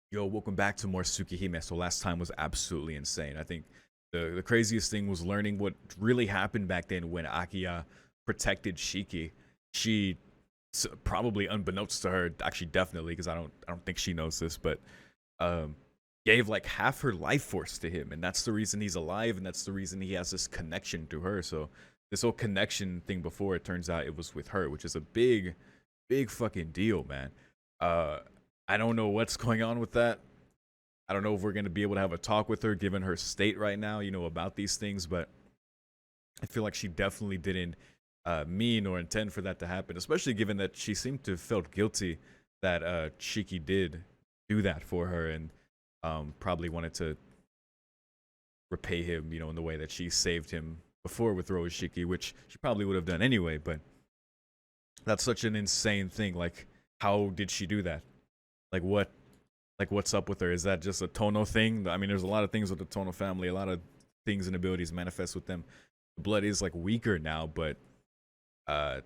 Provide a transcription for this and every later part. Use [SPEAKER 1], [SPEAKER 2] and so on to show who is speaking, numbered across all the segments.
[SPEAKER 1] Yo, welcome back to more Tsukihime. So last time was absolutely insane. I think the craziest thing was learning what really happened back then when Akiha protected Shiki. She probably unbeknownst to her, actually definitely because I don't think she knows this, but um gave like half her life force to him, and that's the reason he's alive, and that's the reason he has this connection to her. So this whole connection thing before, it turns out it was with her, which is a big fucking deal, man. Uh I don't know what's going on with that. I don't know if we're going to be able to have a talk with her given her state right now, about these things, but I feel like she definitely didn't mean or intend for that to happen, especially given that she seemed to have felt guilty that Shiki did do that for her, and probably wanted to repay him, in the way that she saved him before with Shiki, which she probably would have done anyway, but that's such an insane thing. Like, how did she do that? Like, what's up with her? Is that just a Tono thing? I mean, there's a lot of things with the Tono family, a lot of things and abilities manifest with them. The blood is like weaker now, but uh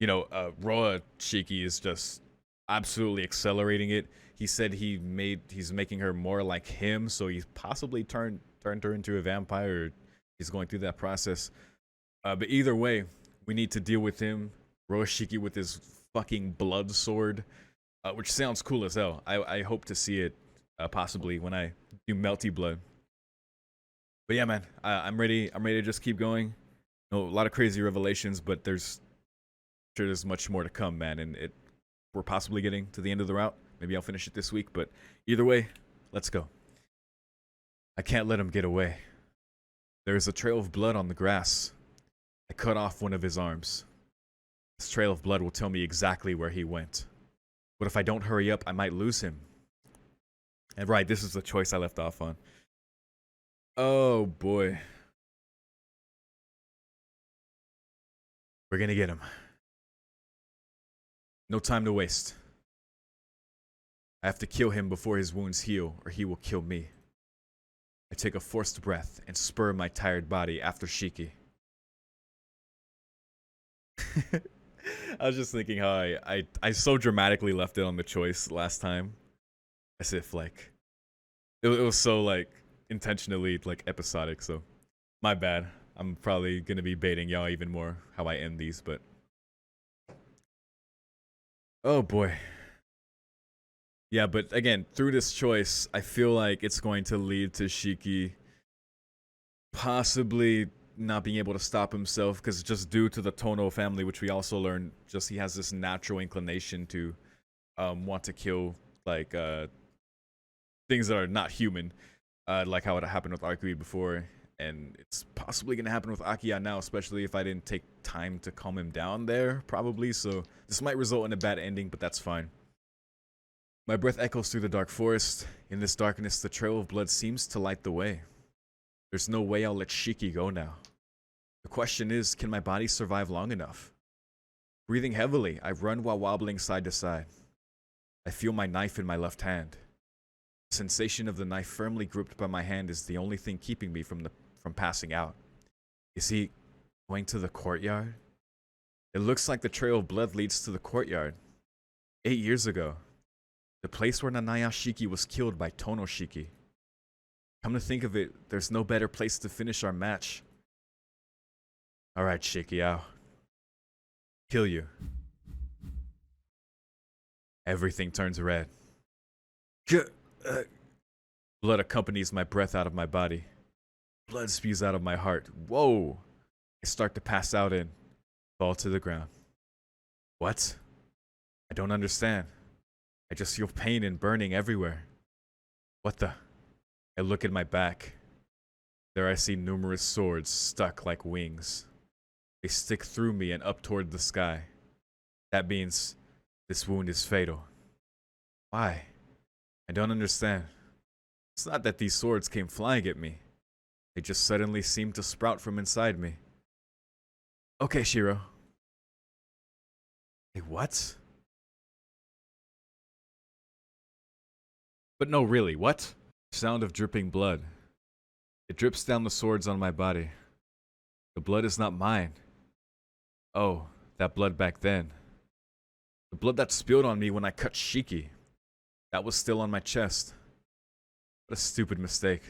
[SPEAKER 1] Roa Shiki is just absolutely accelerating it. He said he's making her more like him, so he's possibly turned her into a vampire. He's going through that process. But either way, we need to deal with him. Roa Shiki with his fucking blood sword, which sounds cool as hell. I hope to see it possibly when I do Melty Blood. But yeah, man, I'm ready. I'm ready to just keep going. A lot of crazy revelations, but there's much more to come, man. And we're possibly getting to the end of the route. Maybe I'll finish it this week, but either way, let's go. I can't let him get away. There is a trail of blood on the grass. I cut off one of his arms. This trail of blood will tell me exactly where he went. But if I don't hurry up, I might lose him. And right, this is the choice I left off on. Oh boy. We're gonna get him. No time to waste. I have to kill him before his wounds heal, or he will kill me. I take a forced breath and spur my tired body after Shiki. I was just thinking how I so dramatically left it on the choice last time. As if like it was so like intentionally like episodic, so my bad. I'm probably gonna be baiting y'all even more how I end these, but oh boy. Yeah, but again, through this choice, I feel like it's going to lead to Shiki possibly not being able to stop himself, because just due to the Tono family, which we also learned, just he has this natural inclination to want to kill like things that are not human, like how it happened with Arkui before, and it's possibly gonna happen with Akiha now, especially if I didn't take time to calm him down there, probably. So this might result in a bad ending, but that's fine. My breath echoes through the dark forest. In this darkness, the trail of blood seems to light the way. There's no way I'll let Shiki go now. The question is, can my body survive long enough? Breathing heavily, I run while wobbling side to side. I feel my knife in my left hand. The sensation of the knife firmly gripped by my hand is the only thing keeping me from passing out. Is he going to the courtyard? It looks like the trail of blood leads to the courtyard. 8 years ago, the place where Nanaya Shiki was killed by Tono Shiki. Come to think of it, there's no better place to finish our match. Alright, Shiki, I'll kill you. Everything turns red. Blood accompanies my breath out of my body. Blood spews out of my heart. Whoa! I start to pass out and fall to the ground. What? I don't understand. I just feel pain and burning everywhere. What the? I look at my back. There I see numerous swords stuck like wings. They stick through me and up toward the sky. That means this wound is fatal. Why? I don't understand. It's not that these swords came flying at me. They just suddenly seemed to sprout from inside me. Okay, Shiro. Hey, what? But no, really, what? Sound of dripping blood. It drips down the swords on my body. The blood is not mine. Oh, that blood back then. The blood that spilled on me when I cut Shiki. That was still on my chest. What a stupid mistake.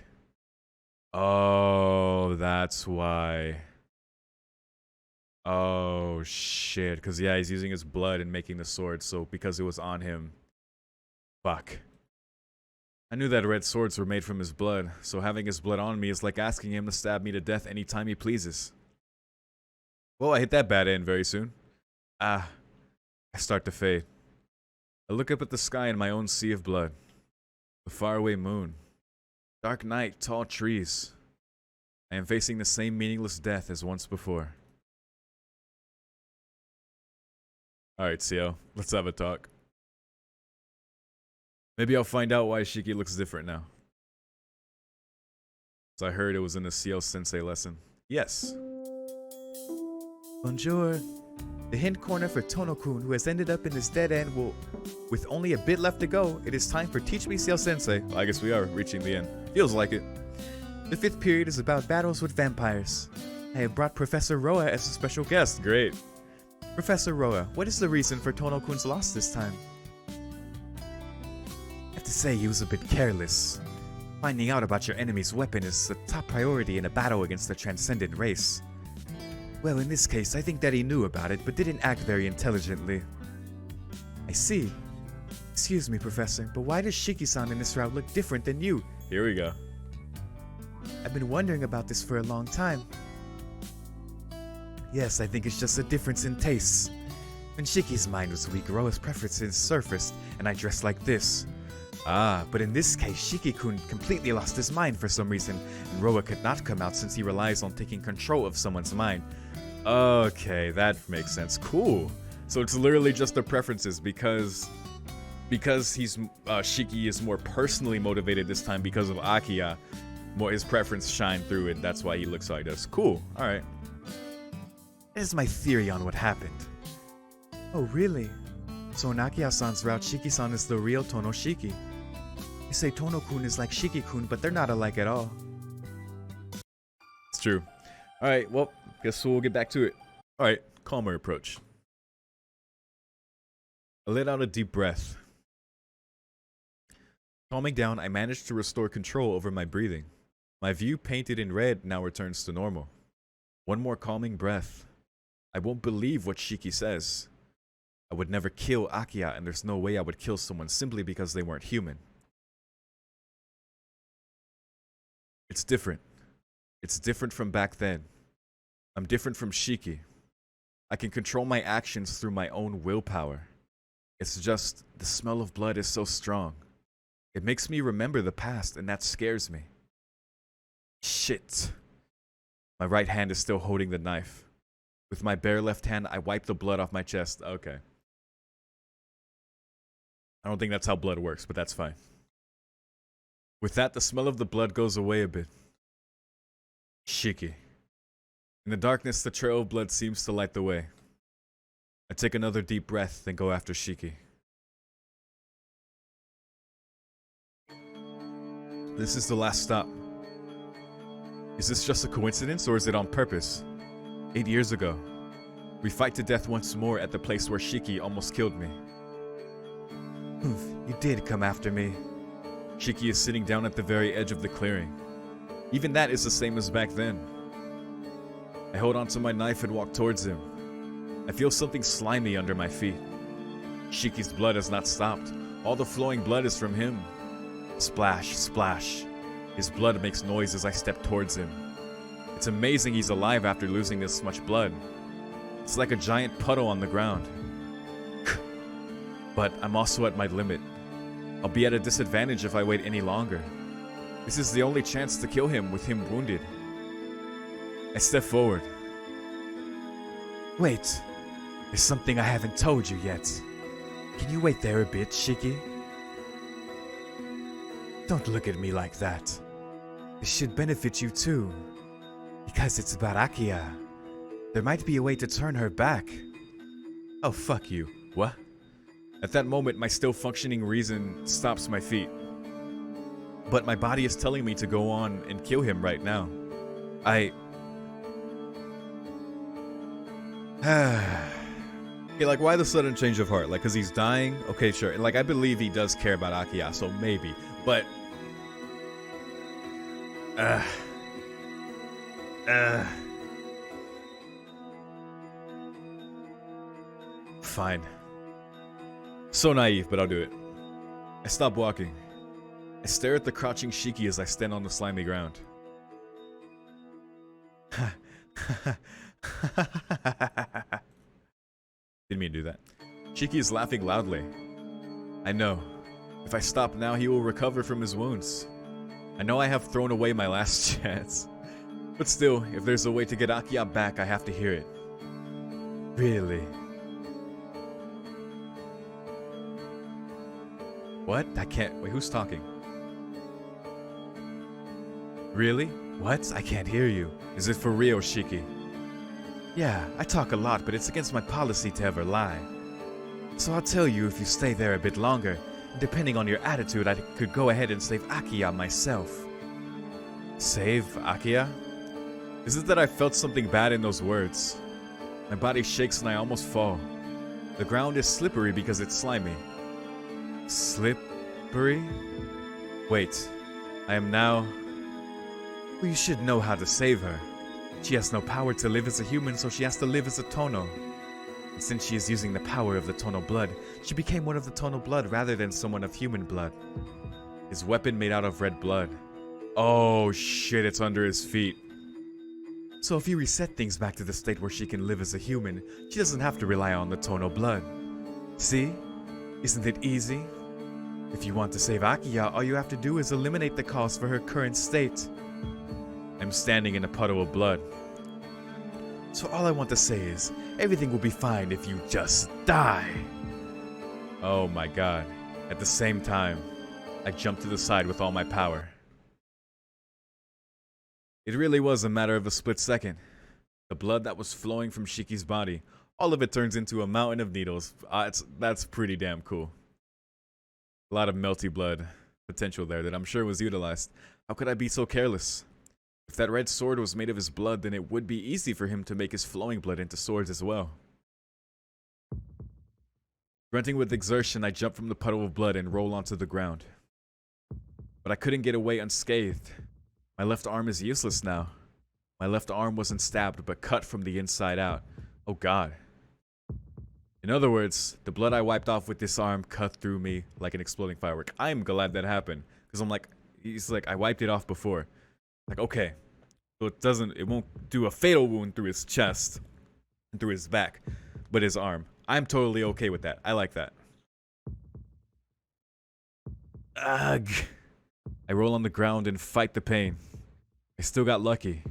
[SPEAKER 1] Oh, that's why. Oh, shit. Because, yeah, he's using his blood and making the sword. So, because it was on him. Fuck. I knew that red swords were made from his blood. So, having his blood on me is like asking him to stab me to death anytime he pleases. Well, I hit that bad end very soon. I start to fade. I look up at the sky in my own sea of blood. The faraway moon. Dark night, tall trees. I am facing the same meaningless death as once before. Alright, Ciel, let's have a talk. Maybe I'll find out why Shiki looks different now. So I heard it was in a Ciel-sensei lesson. Yes.
[SPEAKER 2] Bonjour. The hint corner for Tono-kun, who has ended up in this dead end, will... With only a bit left to go, it is time for Teach Me Ciel-sensei.
[SPEAKER 1] Well, I guess we are reaching the end. Feels like it.
[SPEAKER 2] The 5th period is about battles with vampires. I have brought Professor Roa as a special guest.
[SPEAKER 1] Great.
[SPEAKER 2] Professor Roa, what is the reason for Tono-kun's loss this time? I have to say he was a bit careless. Finding out about your enemy's weapon is the top priority in a battle against the transcendent race. Well, in this case, I think that he knew about it, but didn't act very intelligently. I see. Excuse me, Professor, but why does Shiki-san in this route look different than you?
[SPEAKER 1] Here we go.
[SPEAKER 2] I've been wondering about this for a long time. Yes, I think it's just a difference in tastes. When Shiki's mind was weak, Roa's preferences surfaced, and I dressed like this. But in this case, Shiki-kun completely lost his mind for some reason, and Roa could not come out since he relies on taking control of someone's mind.
[SPEAKER 1] Okay, that makes sense. Cool. So it's literally just the preferences because he's Shiki is more personally motivated this time because of Akiha. More his preference shine through it. That's why he looks how he does. Cool. All right.
[SPEAKER 2] That is my theory on what happened. Oh, really? So in Akiha-san's route, Shiki-san is the real Tono Shiki. You say Tono-kun is like Shiki-kun, but they're not alike at all.
[SPEAKER 1] It's true. All right. Well, guess we'll get back to it. All right. Calmer approach. I let out a deep breath. Calming down, I managed to restore control over my breathing. My view painted in red now returns to normal. One more calming breath. I won't believe what Shiki says. I would never kill Akiha, and there's no way I would kill someone simply because they weren't human. It's different. It's different from back then. I'm different from Shiki. I can control my actions through my own willpower. It's just the smell of blood is so strong. It makes me remember the past, and that scares me. Shit. My right hand is still holding the knife. With my bare left hand, I wipe the blood off my chest. Okay. I don't think that's how blood works, but that's fine. With that, the smell of the blood goes away a bit. Shiki. In the darkness, the trail of blood seems to light the way. I take another deep breath, then go after Shiki. This is the last stop. Is this just a coincidence, or is it on purpose? 8 years ago, we fight to death once more at the place where Shiki almost killed me.
[SPEAKER 2] Oof, you did come after me.
[SPEAKER 1] Shiki is sitting down at the very edge of the clearing. Even that is the same as back then. I hold onto my knife and walk towards him. I feel something slimy under my feet. Shiki's blood has not stopped. All the flowing blood is from him. Splash, splash. His blood makes noise as I step towards him. It's amazing he's alive after losing this much blood. It's like a giant puddle on the ground. But I'm also at my limit. I'll be at a disadvantage if I wait any longer. This is the only chance to kill him with him wounded. I step forward.
[SPEAKER 2] Wait, there's something I haven't told you yet. Can you wait there a bit, Shiki? Don't look at me like that. This should benefit you too. Because it's about Akiha. There might be a way to turn her back.
[SPEAKER 1] Oh, fuck you. What? At that moment, my still functioning reason stops my feet. But my body is telling me to go on and kill him right now. Okay, like, why the sudden change of heart? Like, because he's dying? Okay, sure. And, like, I believe he does care about Akiha, so maybe. But... Fine. So naive, but I'll do it. I stop walking. I stare at the crouching Shiki as I stand on the slimy ground. Didn't mean to do that. Shiki is laughing loudly. I know. If I stop now, he will recover from his wounds. I know I have thrown away my last chance. But still, if there's a way to get Akiha back, I have to hear it. Really? What? I can't. Wait, who's talking? Really? What? I can't hear you. Is it for real, Shiki? Yeah, I talk a lot, but it's against my policy to ever lie. So I'll tell you if you stay there a bit longer. Depending on your attitude, I could go ahead and save Akiha myself. Save Akiha? Is it that I felt something bad in those words? My body shakes and I almost fall. The ground is slippery because it's slimy. Slippery? Wait, I am now... Well, you should know how to save her. She has no power to live as a human, so she has to live as a Tono. And since she is using the power of the Tono blood, she became one of the Tono blood rather than someone of human blood. His weapon made out of red blood. Oh shit, it's under his feet. So if you reset things back to the state where she can live as a human, she doesn't have to rely on the Tono blood. See? Isn't it easy? If you want to save Akiha, all you have to do is eliminate the cause for her current state. I'm standing in a puddle of blood. So all I want to say is, everything will be fine if you just die. Oh my god. At the same time, I jumped to the side with all my power. It really was a matter of a split second. The blood that was flowing from Shiki's body, all of it turns into a mountain of needles. That's pretty damn cool. A lot of melty blood potential there that I'm sure was utilized. How could I be so careless? If that red sword was made of his blood, then it would be easy for him to make his flowing blood into swords as well. Grunting with exertion, I jump from the puddle of blood and roll onto the ground. But I couldn't get away unscathed. My left arm is useless now. My left arm wasn't stabbed, but cut from the inside out. Oh god. In other words, the blood I wiped off with this arm cut through me like an exploding firework. I'm glad that happened. Because I'm like, he's like, I wiped it off before. Like, okay. So it won't do a fatal wound through his chest and through his back, but his arm. I'm totally okay with that. I like that. Ugh. I roll on the ground and fight the pain. I still got lucky.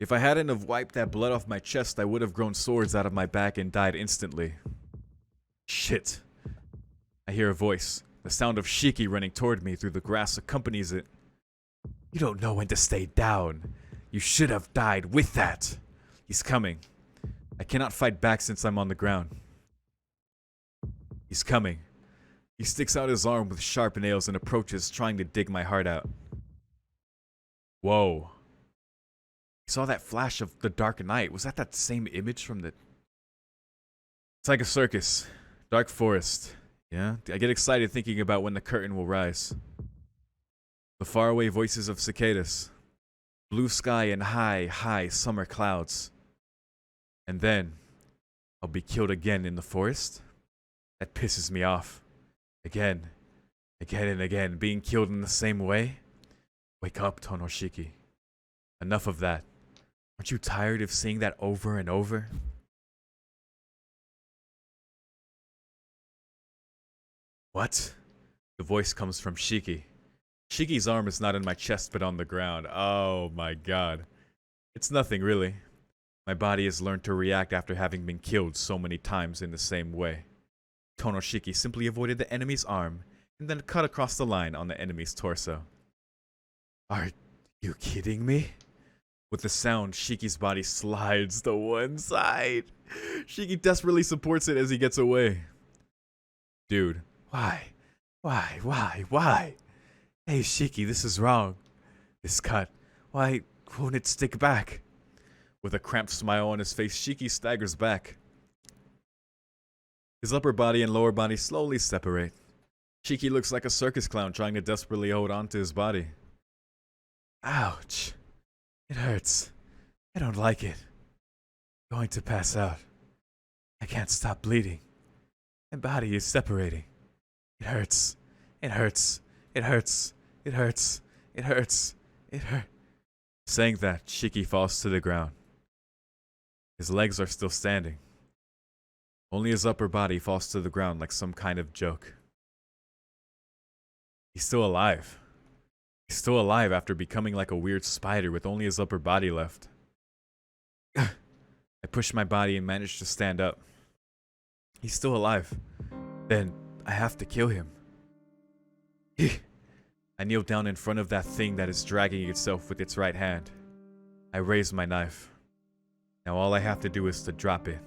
[SPEAKER 1] If I hadn't have wiped that blood off my chest, I would have grown swords out of my back and died instantly. Shit. I hear a voice. The sound of Shiki running toward me through the grass accompanies it. You don't know when to stay down. You should have died with that. He's coming. I cannot fight back since I'm on the ground. He's coming. He sticks out his arm with sharp nails and approaches, trying to dig my heart out. Whoa. I saw that flash of the Dark Knight. Was that same image from the... It's like a circus. Dark forest. Yeah? I get excited thinking about when the curtain will rise. The faraway voices of cicadas. Blue sky and high, high summer clouds. And then, I'll be killed again in the forest? That pisses me off. Again and again, being killed in the same way? Wake up, Tonoshiki. Enough of that. Aren't you tired of seeing that over and over? What? The voice comes from Shiki. Shiki's arm is not in my chest but on the ground. Oh my god. It's nothing really. My body has learned to react after having been killed so many times in the same way. Tonoshiki simply avoided the enemy's arm and then cut across the line on the enemy's torso. Are you kidding me? With the sound, Shiki's body slides to one side. Shiki desperately supports it as he gets away. Dude, why? Hey Shiki, this is wrong. This cut, why won't it stick back? With a cramped smile on his face, Shiki staggers back. His upper body and lower body slowly separate. Shiki looks like a circus clown trying to desperately hold on to his body.
[SPEAKER 2] Ouch. It hurts. I don't like it. I'm going to pass out. I can't stop bleeding. My body is separating. It hurts. It hurts. It hurts. It hurts. It hurts. It hurts.
[SPEAKER 1] Saying that, Shiki falls to the ground. His legs are still standing. Only his upper body falls to the ground like some kind of joke. He's still alive. He's still alive after becoming like a weird spider with only his upper body left. I push my body and manage to stand up. He's still alive. Then I have to kill him. I kneel down in front of that thing that is dragging itself with its right hand. I raise my knife. Now all I have to do is to drop it.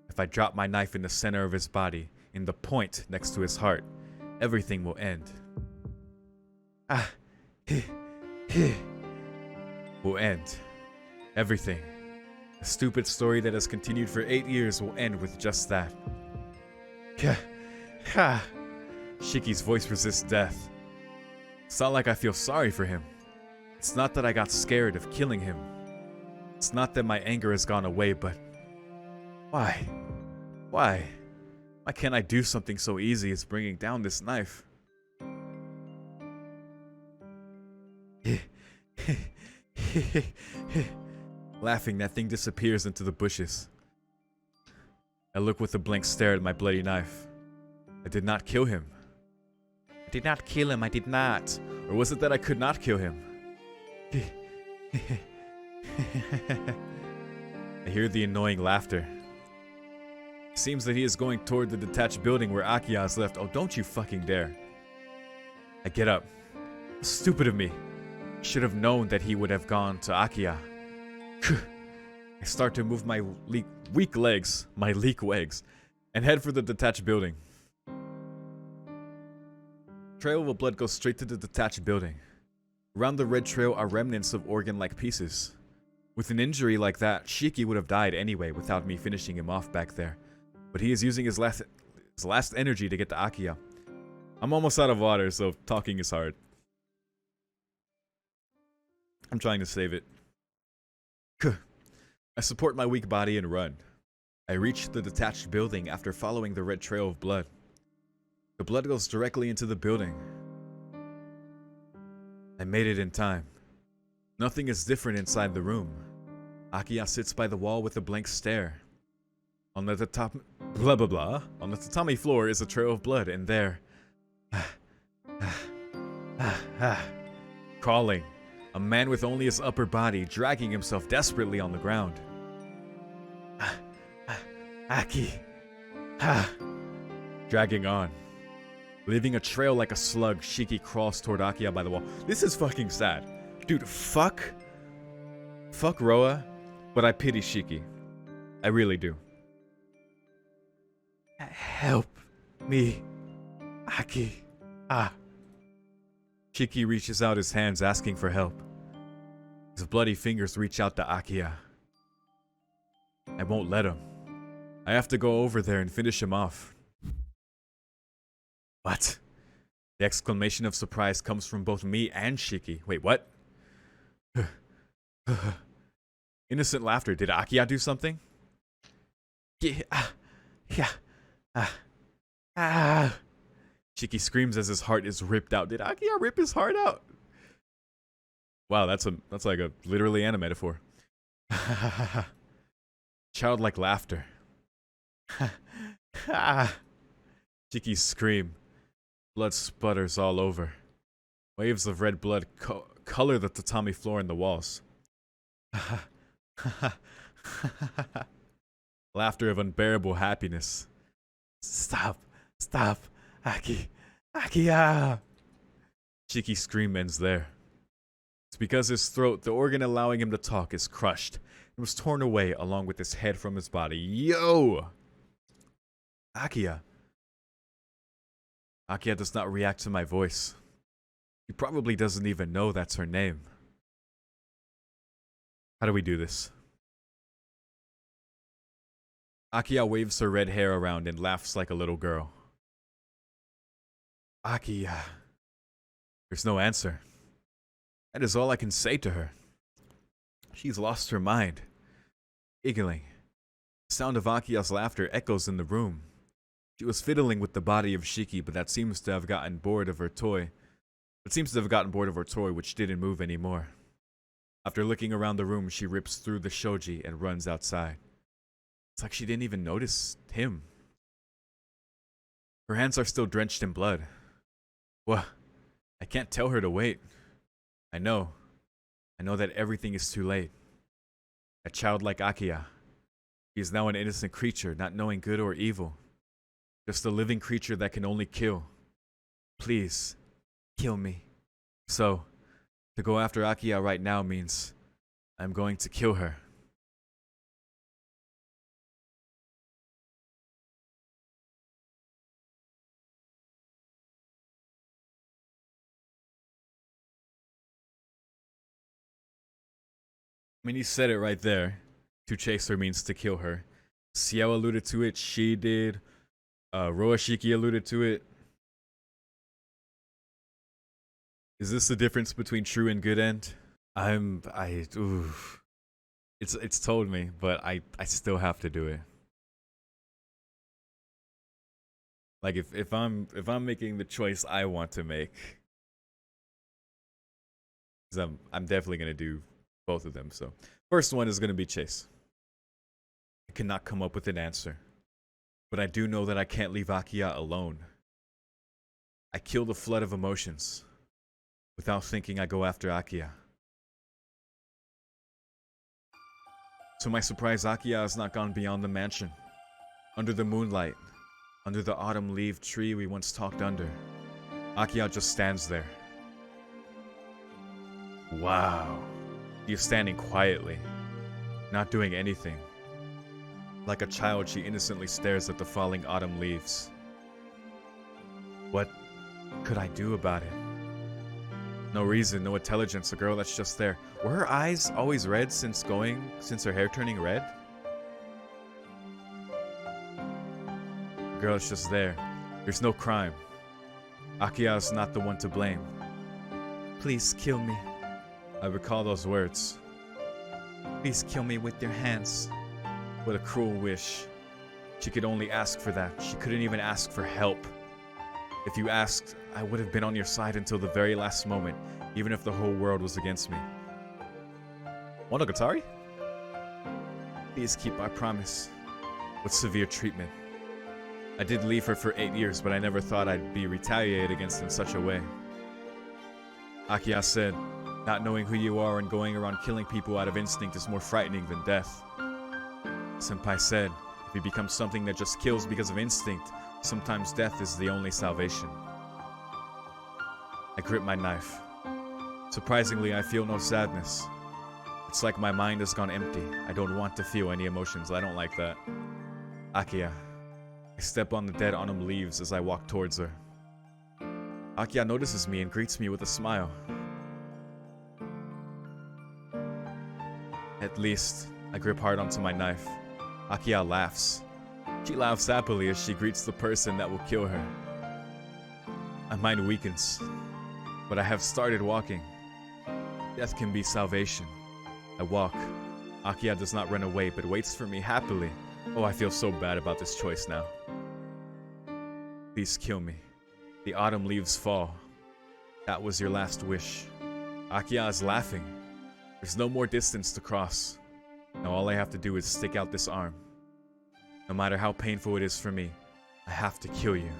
[SPEAKER 1] If I drop my knife in the center of his body, in the point next to his heart, everything will end. Will end. Everything. A stupid story that has continued for 8 years will end with just that. Shiki's voice resists death. It's not like I feel sorry for him. It's not that I got scared of killing him. It's not that my anger has gone away, but why? Why? Why can't I do something so easy as bringing down this knife? Laughing, that thing disappears into the bushes. I look with a blank stare at my bloody knife. I did not kill him. I did not kill him, I did not. Or was it that I could not kill him? I hear the annoying laughter. It seems that he is going toward the detached building where Akiha is left. Oh, don't you fucking dare. I get up. Stupid of me. Should have known that he would have gone to Akiha. I start to move my weak legs, and head for the detached building. Trail of blood goes straight to the detached building. Around the red trail are remnants of organ-like pieces. With an injury like that, Shiki would have died anyway without me finishing him off back there. But he is using his last energy to get to Akiha. I'm almost out of water, so talking is hard. I'm trying to save it. I support my weak body and run. I reach the detached building after following the red trail of blood. The blood goes directly into the building. I made it in time. Nothing is different inside the room. Akiha sits by the wall with a blank stare. On the on the tatami floor is a trail of blood, and there, crawling, a man with only his upper body dragging himself desperately on the ground. Dragging on. Leaving a trail like a slug, Shiki crawls toward Akiha by the wall. This is fucking sad. Dude, fuck Roa, but I pity Shiki. I really do.
[SPEAKER 2] Help me, Aki.
[SPEAKER 1] Shiki reaches out his hands asking for help. His bloody fingers reach out to Akiha. I won't let him. I have to go over there and finish him off. What? The exclamation of surprise comes from both me and Shiki. Wait, what? Innocent laughter. Did Akiha do something? Shiki screams as his heart is ripped out. Did Akiha rip his heart out? Wow, that's like a literally Anna metaphor. Childlike laughter. Shiki's scream. Blood sputters all over. Waves of red blood color the tatami floor and the walls. Laughter of unbearable happiness.
[SPEAKER 2] Stop, Akiha.
[SPEAKER 1] Shiki's scream ends there. It's because his throat, the organ allowing him to talk, is crushed and was torn away along with his head from his body. Yo! Akiha. Akiha does not react to my voice. He probably doesn't even know that's her name. How do we do this? Akiha waves her red hair around and laughs like a little girl.
[SPEAKER 2] Akiha.
[SPEAKER 1] There's no answer. That is all I can say to her. She's lost her mind. Giggling. The sound of Akiha's laughter echoes in the room. She was fiddling with the body of Shiki, but that seems to have gotten bored of her toy. Which didn't move anymore. After looking around the room, she rips through the shoji and runs outside. It's like she didn't even notice him. Her hands are still drenched in blood. What? I can't tell her to wait. I know that everything is too late. A child like Akiha. He is now an innocent creature, not knowing good or evil. Just a living creature that can only kill. Please, kill me. So, to go after Akiha right now means I'm going to kill her. I mean, he said it right there. To chase her means to kill her. Ciel alluded to it. She did. Roashiki alluded to it. Is this the difference between true and good end? It's told me, but I still have to do it. Like if I'm making the choice I want to make, 'cause I'm definitely gonna do both of them. So first one is gonna be chase. I cannot come up with an answer, but I do know that I can't leave Akiha alone. I kill the flood of emotions. Without thinking, I go after Akiha. To my surprise, Akiha has not gone beyond the mansion. Under the moonlight, under the autumn leaf tree we once talked under, Akiha just stands there. Wow. She is standing quietly, not doing anything. Like a child, she innocently stares at the falling autumn leaves. What could I do about it? No reason, no intelligence, a girl that's just there. Were her eyes always red since her hair turning red? The girl is just there. There's no crime. Akiha is not the one to blame. Please kill me. I recall those words. Please kill me with your hands. What a cruel wish. She could only ask for that. She couldn't even ask for help. If you asked, I would have been on your side until the very last moment, even if the whole world was against me. Monogatari? Please keep our promise. With severe treatment. I did leave her for 8 years, but I never thought I'd be retaliated against in such a way. Akiha said, not knowing who you are and going around killing people out of instinct is more frightening than death. Senpai said, if you become something that just kills because of instinct, sometimes death is the only salvation. I grip my knife. Surprisingly, I feel no sadness. It's like my mind has gone empty. I don't want to feel any emotions. I don't like that. Akiha. I step on the dead autumn leaves as I walk towards her. Akiha notices me and greets me with a smile. At least, I grip hard onto my knife. Akiha laughs. She laughs happily as she greets the person that will kill her. My mind weakens, but I have started walking. Death can be salvation. I walk. Akiha does not run away, but waits for me happily. Oh, I feel so bad about this choice now. Please kill me. The autumn leaves fall. That was your last wish. Akiha is laughing. There's no more distance to cross. Now all I have to do is stick out this arm. No matter how painful it is for me, I have to kill you.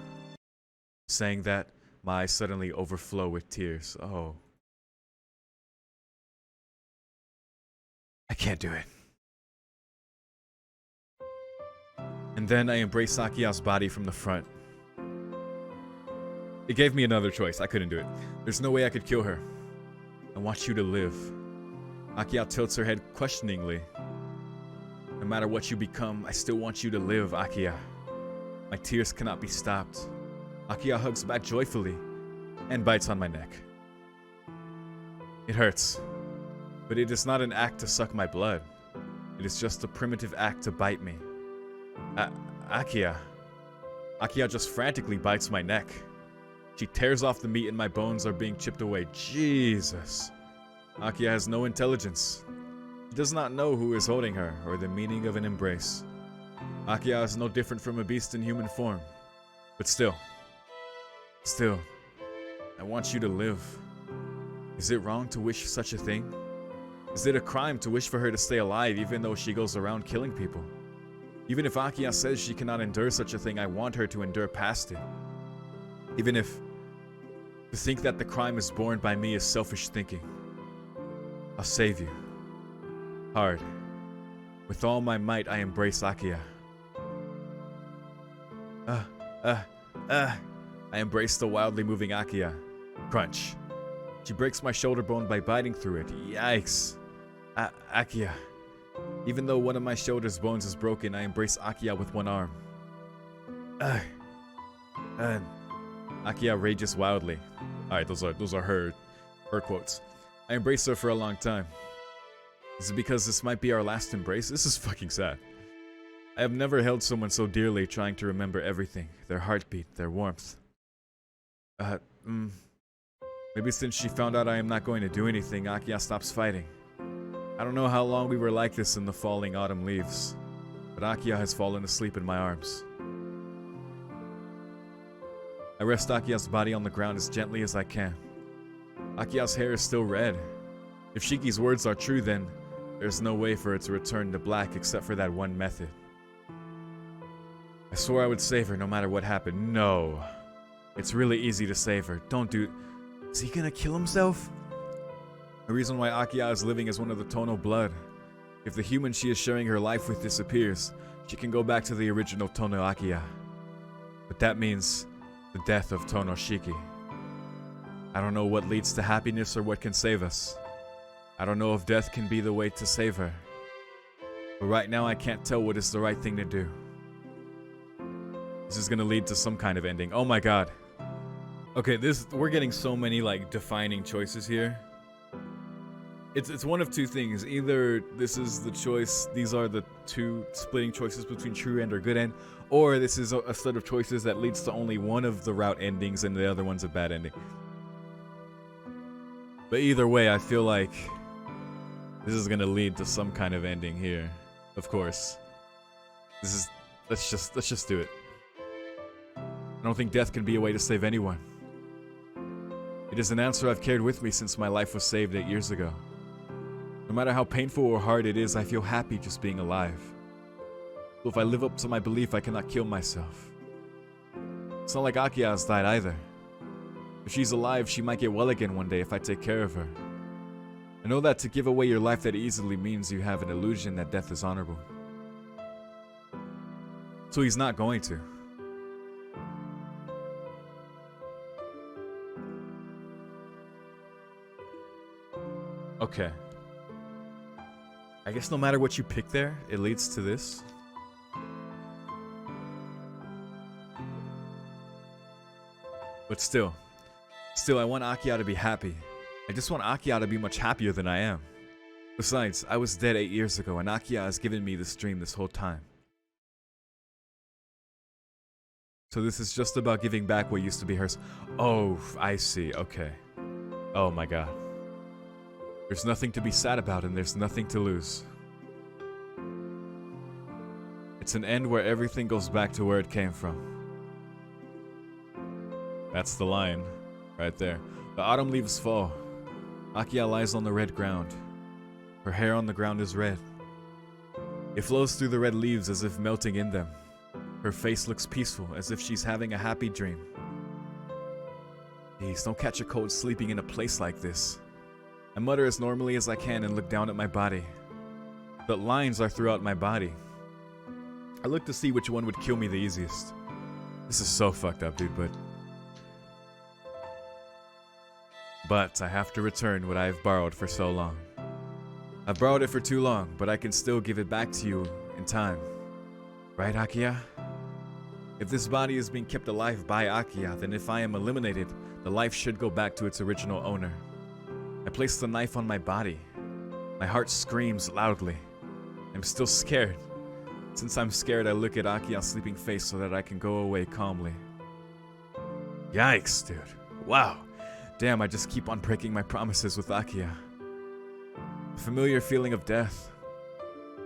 [SPEAKER 1] Saying that, my eyes suddenly overflow with tears. Oh. I can't do it. And then I embrace Akiha's body from the front. It gave me another choice. I couldn't do it. There's no way I could kill her. I want you to live. Akiha tilts her head questioningly. No matter what you become, I still want you to live, Akiha. My tears cannot be stopped. Akiha hugs back joyfully and bites on my neck. It hurts, but it is not an act to suck my blood. It is just a primitive act to bite me. Akiha. Akiha just frantically bites my neck. She tears off the meat and my bones are being chipped away. Jesus. Akiha has no intelligence. She does not know who is holding her or the meaning of an embrace. Akiha is no different from a beast in human form. But still, I want you to live. Is it wrong to wish such a thing? Is it a crime to wish for her to stay alive even though she goes around killing people? Even if Akiha says she cannot endure such a thing, I want her to endure past it. Even if to think that the crime is borne by me is selfish thinking. I'll save you. Hard. With all my might, I embrace Akiha. I embrace the wildly moving Akiha. Crunch. She breaks my shoulder bone by biting through it. Yikes. Akiha. Even though one of my shoulder's bones is broken, I embrace Akiha with one arm. Akiha rages wildly. Alright, those are her quotes. I embrace her for a long time. Is it because this might be our last embrace? This is fucking sad. I have never held someone so dearly, trying to remember everything. Their heartbeat, their warmth. Maybe since she found out I am not going to do anything, Akiha stops fighting. I don't know how long we were like this in the falling autumn leaves, but Akiha has fallen asleep in my arms. I rest Akiha's body on the ground as gently as I can. Akiha's hair is still red. If Shiki's words are true, then there's no way for it to return to black except for that one method. I swore I would save her no matter what happened. No. It's really easy to save her. Don't do... Is he gonna kill himself? The reason why Akiha is living is one of the Tono blood. If the human she is sharing her life with disappears, she can go back to the original Tono Akiha. But that means the death of Tono Shiki. I don't know what leads to happiness or what can save us. I don't know if death can be the way to save her. But right now I can't tell what is the right thing to do. This is gonna lead to some kind of ending. Oh my god. Okay, we're getting so many like defining choices here. It's one of two things. Either this is the choice, these are the two splitting choices between true end or good end, or this is a set of choices that leads to only one of the route endings and the other one's a bad ending. But either way, I feel like this is gonna lead to some kind of ending here. Of course. Let's just do it. I don't think death can be a way to save anyone. It is an answer I've carried with me since my life was saved 8 years ago. No matter how painful or hard it is, I feel happy just being alive. So if I live up to my belief, I cannot kill myself. It's not like Akiha has died either. If she's alive, she might get well again one day if I take care of her. I know that to give away your life that easily means you have an illusion that death is honorable. So he's not going to. Okay. I guess no matter what you pick there, it leads to this. But still, I want Akiha to be happy. I just want Akiha to be much happier than I am. Besides, I was dead 8 years ago and Akiha has given me this dream this whole time. So this is just about giving back what used to be hers. Oh, I see, okay. Oh my god. There's nothing to be sad about and there's nothing to lose. It's an end where everything goes back to where it came from. That's the line, right there. The autumn leaves fall. Akiha lies on the red ground. Her hair on the ground is red. It flows through the red leaves as if melting in them. Her face looks peaceful, as if she's having a happy dream. Please, don't catch a cold sleeping in a place like this. I mutter as normally as I can and look down at my body. But lines are throughout my body. I look to see which one would kill me the easiest. This is so fucked up, dude, But I have to return what I have borrowed for so long. I've borrowed it for too long, but I can still give it back to you in time. Right, Akiha? If this body is being kept alive by Akiha, then if I am eliminated, the life should go back to its original owner. I place the knife on my body. My heart screams loudly. I'm still scared. Since I'm scared, I look at Akiha's sleeping face so that I can go away calmly. Yikes, dude. Wow. Damn, I just keep on breaking my promises with Akiha. A familiar feeling of death.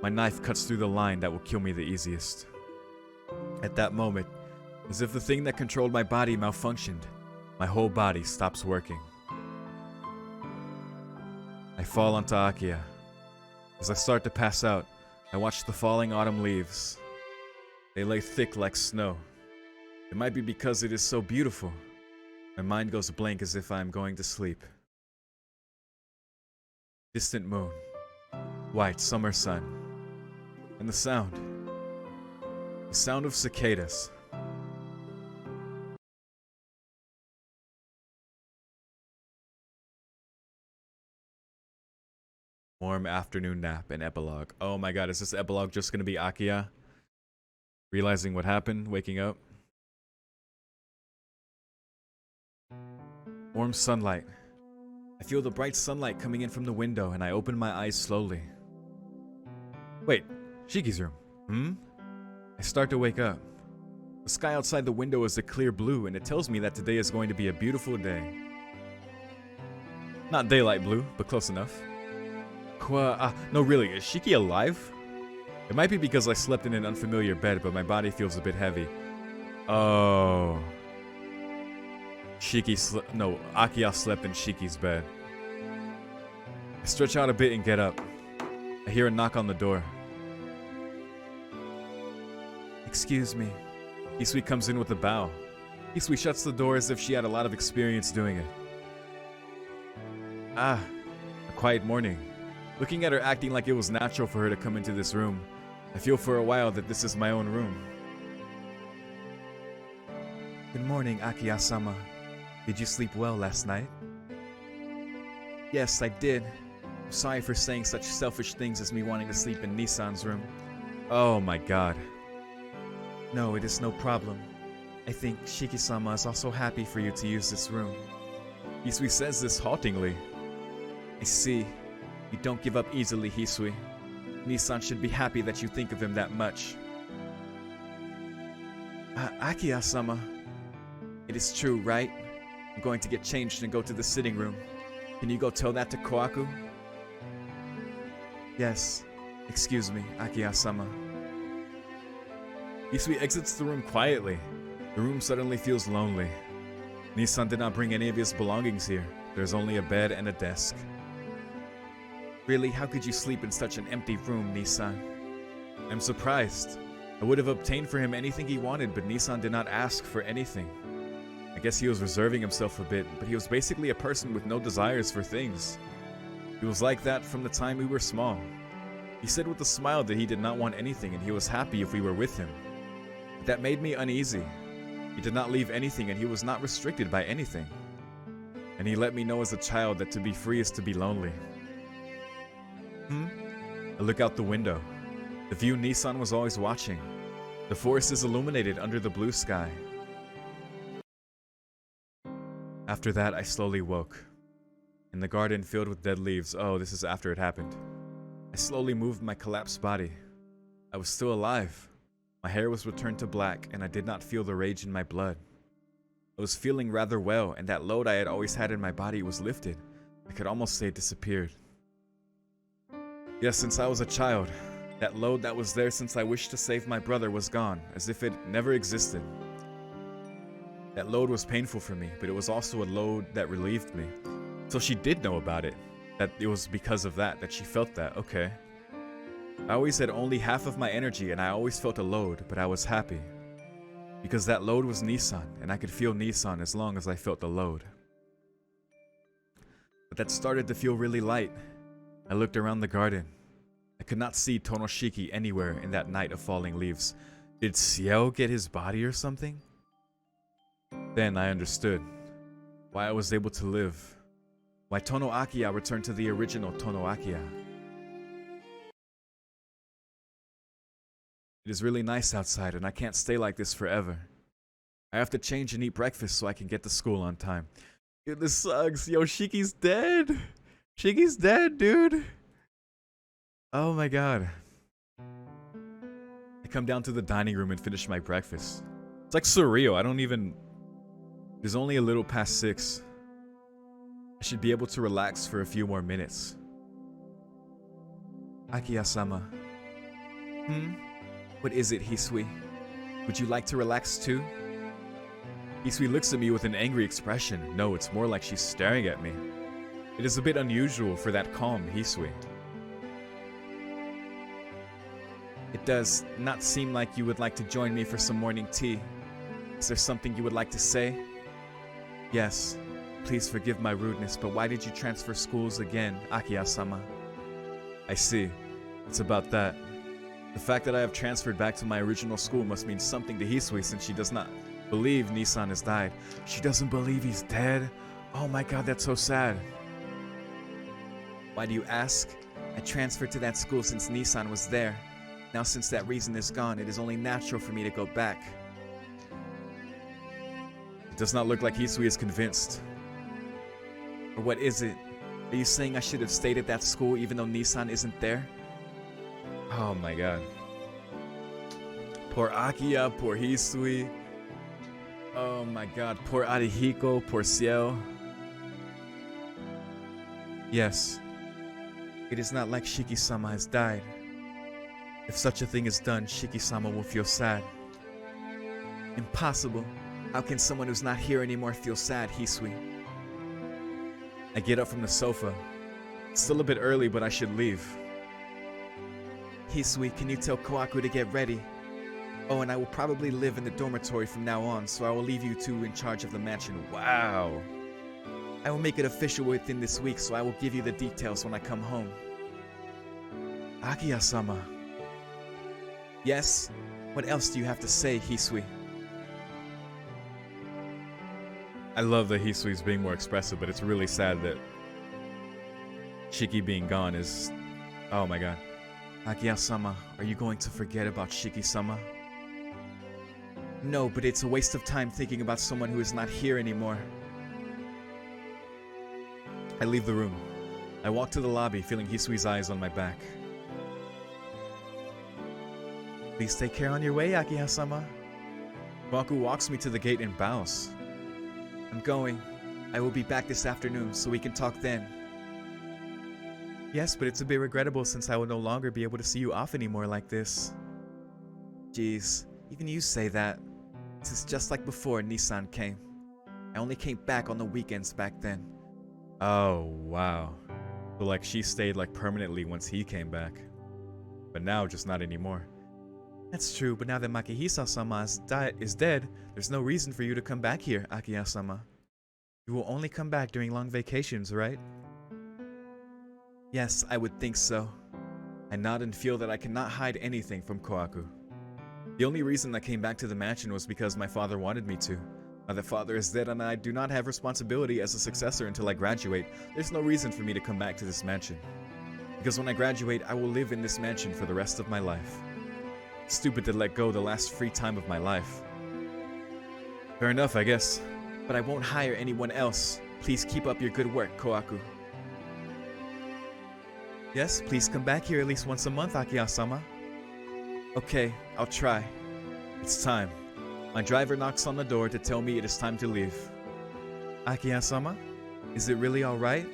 [SPEAKER 1] My knife cuts through the line that will kill me the easiest. At that moment, as if the thing that controlled my body malfunctioned, my whole body stops working. I fall onto Akiha. As I start to pass out, I watch the falling autumn leaves. They lay thick like snow. It might be because it is so beautiful. My mind goes blank as if I am going to sleep. Distant moon, white summer sun, and the sound of cicadas. Warm afternoon nap and epilogue. Oh my god, is this epilogue just gonna be Akiha realizing what happened, waking up? Warm sunlight. I feel the bright sunlight coming in from the window and I open my eyes slowly. Wait, Shiki's room. I start to wake up. The sky outside the window is a clear blue and it tells me that today is going to be a beautiful day. Not daylight blue, but close enough. No really, is Shiki alive? It might be because I slept in an unfamiliar bed, but my body feels a bit heavy. Oh. Akiha slept in Shiki's bed. I stretch out a bit and get up. I hear a knock on the door. Excuse me. Hisui comes in with a bow. Hisui shuts the door as if she had a lot of experience doing it. A quiet morning. Looking at her acting like it was natural for her to come into this room, I feel for a while that this is my own room. Good morning, Akiha-sama. Did you sleep well last night? Yes, I did. I'm sorry for saying such selfish things as me wanting to sleep in Nissan's room. Oh my god. No, it is no problem. I think Shiki-sama is also happy for you to use this room. Hisui says this haltingly. I see. You don't give up easily, Hisui. Nissan should be happy that you think of him that much. Akiha-sama. It is true, right? I'm going to get changed and go to the sitting room. Can you go tell that to Koaku? Yes. Excuse me, Akiha-sama. Hisui exits the room quietly. The room suddenly feels lonely. Nissan did not bring any of his belongings here. There's only a bed and a desk. Really, how could you sleep in such an empty room, Nissan? I'm surprised. I would have obtained for him anything he wanted, but Nissan did not ask for anything. I guess he was reserving himself a bit, but he was basically a person with no desires for things. He was like that from the time we were small. He said with a smile that he did not want anything and he was happy if we were with him. That made me uneasy. He did not leave anything and he was not restricted by anything. And he let me know as a child that to be free is to be lonely. I look out the window. The view Nissan was always watching. The forest is illuminated under the blue sky. After that, I slowly woke. In the garden filled with dead leaves. Oh, this is after it happened. I slowly moved my collapsed body. I was still alive. My hair was returned to black, and I did not feel the rage in my blood. I was feeling rather well, and that load I had always had in my body was lifted. I could almost say it disappeared. Yes, since I was a child, that load that was there since I wished to save my brother was gone, as if it never existed. That load was painful for me, but it was also a load that relieved me. So she did know about it, that it was because of that she felt that, okay. I always had only half of my energy and I always felt a load, but I was happy. Because that load was Nissan, and I could feel Nissan as long as I felt the load. But that started to feel really light. I looked around the garden. I could not see Tonoshiki anywhere in that night of falling leaves. Did Ciel get his body or something? Then I understood why I was able to live. Why Tono Akiha returned to the original Tono Akiha. It is really nice outside and I can't stay like this forever. I have to change and eat breakfast so I can get to school on time. Dude, this sucks. Yo, Shiki's dead. Shiki's dead, dude. Oh my god. I come down to the dining room and finish my breakfast. It's like surreal. There's only a little past 6. I should be able to relax for a few more minutes.
[SPEAKER 2] Akiha-sama. What is it, Hisui? Would you like to relax too?
[SPEAKER 1] Hisui looks at me with an angry expression. No, it's more like she's staring at me. It is a bit unusual for that calm Hisui.
[SPEAKER 2] It does not seem like you would like to join me for some morning tea. Is there something you would like to say? Yes. Please forgive my rudeness, but why did you transfer schools again, Akiha-sama?
[SPEAKER 1] I see. It's about that. The fact that I have transferred back to my original school must mean something to Hisui since she does not believe Nissan has died. She doesn't believe he's dead? Oh my god, that's so sad.
[SPEAKER 2] Why do you ask? I transferred to that school since Nissan was there. Now since that reason is gone, it is only natural for me to go back.
[SPEAKER 1] It does not look like Hisui is convinced.
[SPEAKER 2] Or what is it? Are you saying I should have stayed at that school even though Nissan isn't there?
[SPEAKER 1] Oh my god. Poor Akiha, poor Hisui. Oh my god, poor Arihiko, poor Ciel.
[SPEAKER 2] Yes. It is not like Shiki-sama has died. If such a thing is done, Shiki-sama will feel sad. Impossible. How can someone who's not here anymore feel sad, Hisui?
[SPEAKER 1] I get up from the sofa. It's still a bit early, but I should leave.
[SPEAKER 2] Hisui, can you tell Kohaku to get ready? Oh, and I will probably live in the dormitory from now on, so I will leave you two in charge of the mansion.
[SPEAKER 1] Wow.
[SPEAKER 2] I will make it official within this week, so I will give you the details when I come home.
[SPEAKER 1] Akiha-sama.
[SPEAKER 2] Yes? What else do you have to say, Hisui?
[SPEAKER 1] I love that Hisui's being more expressive, but it's really sad that Shiki being gone is... Oh my god.
[SPEAKER 2] Akiha-sama, are you going to forget about Shiki-sama? No, but it's a waste of time thinking about someone who is not here anymore.
[SPEAKER 1] I leave the room. I walk to the lobby, feeling Hisui's eyes on my back.
[SPEAKER 2] Please take care on your way, Akiha-sama.
[SPEAKER 1] Kohaku walks me to the gate and bows.
[SPEAKER 2] I'm going. I will be back this afternoon, so we can talk then.
[SPEAKER 3] Yes, but it's a bit regrettable since I will no longer be able to see you off anymore like this.
[SPEAKER 2] Jeez, even you say that. This is just like before Nissan came. I only came back on the weekends back then.
[SPEAKER 1] Oh, wow. So like she stayed like permanently once he came back. But now just not anymore.
[SPEAKER 3] That's true, but now that Makihisa-sama is dead, there's no reason for you to come back here, Akiha-sama. You will only come back during long vacations, right?
[SPEAKER 2] Yes, I would think so. I nod and feel that I cannot hide anything from Kohaku.
[SPEAKER 1] The only reason I came back to the mansion was because my father wanted me to. Now that father is dead and I do not have responsibility as a successor until I graduate, there's no reason for me to come back to this mansion. Because when I graduate, I will live in this mansion for the rest of my life. Stupid to let go the last free time of my life. Fair enough, I guess.
[SPEAKER 2] But I won't hire anyone else. Please keep up your good work, Kohaku.
[SPEAKER 3] Yes, please come back here at least once a month, Akiha-sama.
[SPEAKER 2] Okay, I'll try.
[SPEAKER 1] It's time. My driver knocks on the door to tell me it is time to leave.
[SPEAKER 3] Akiha-sama? Is it really alright?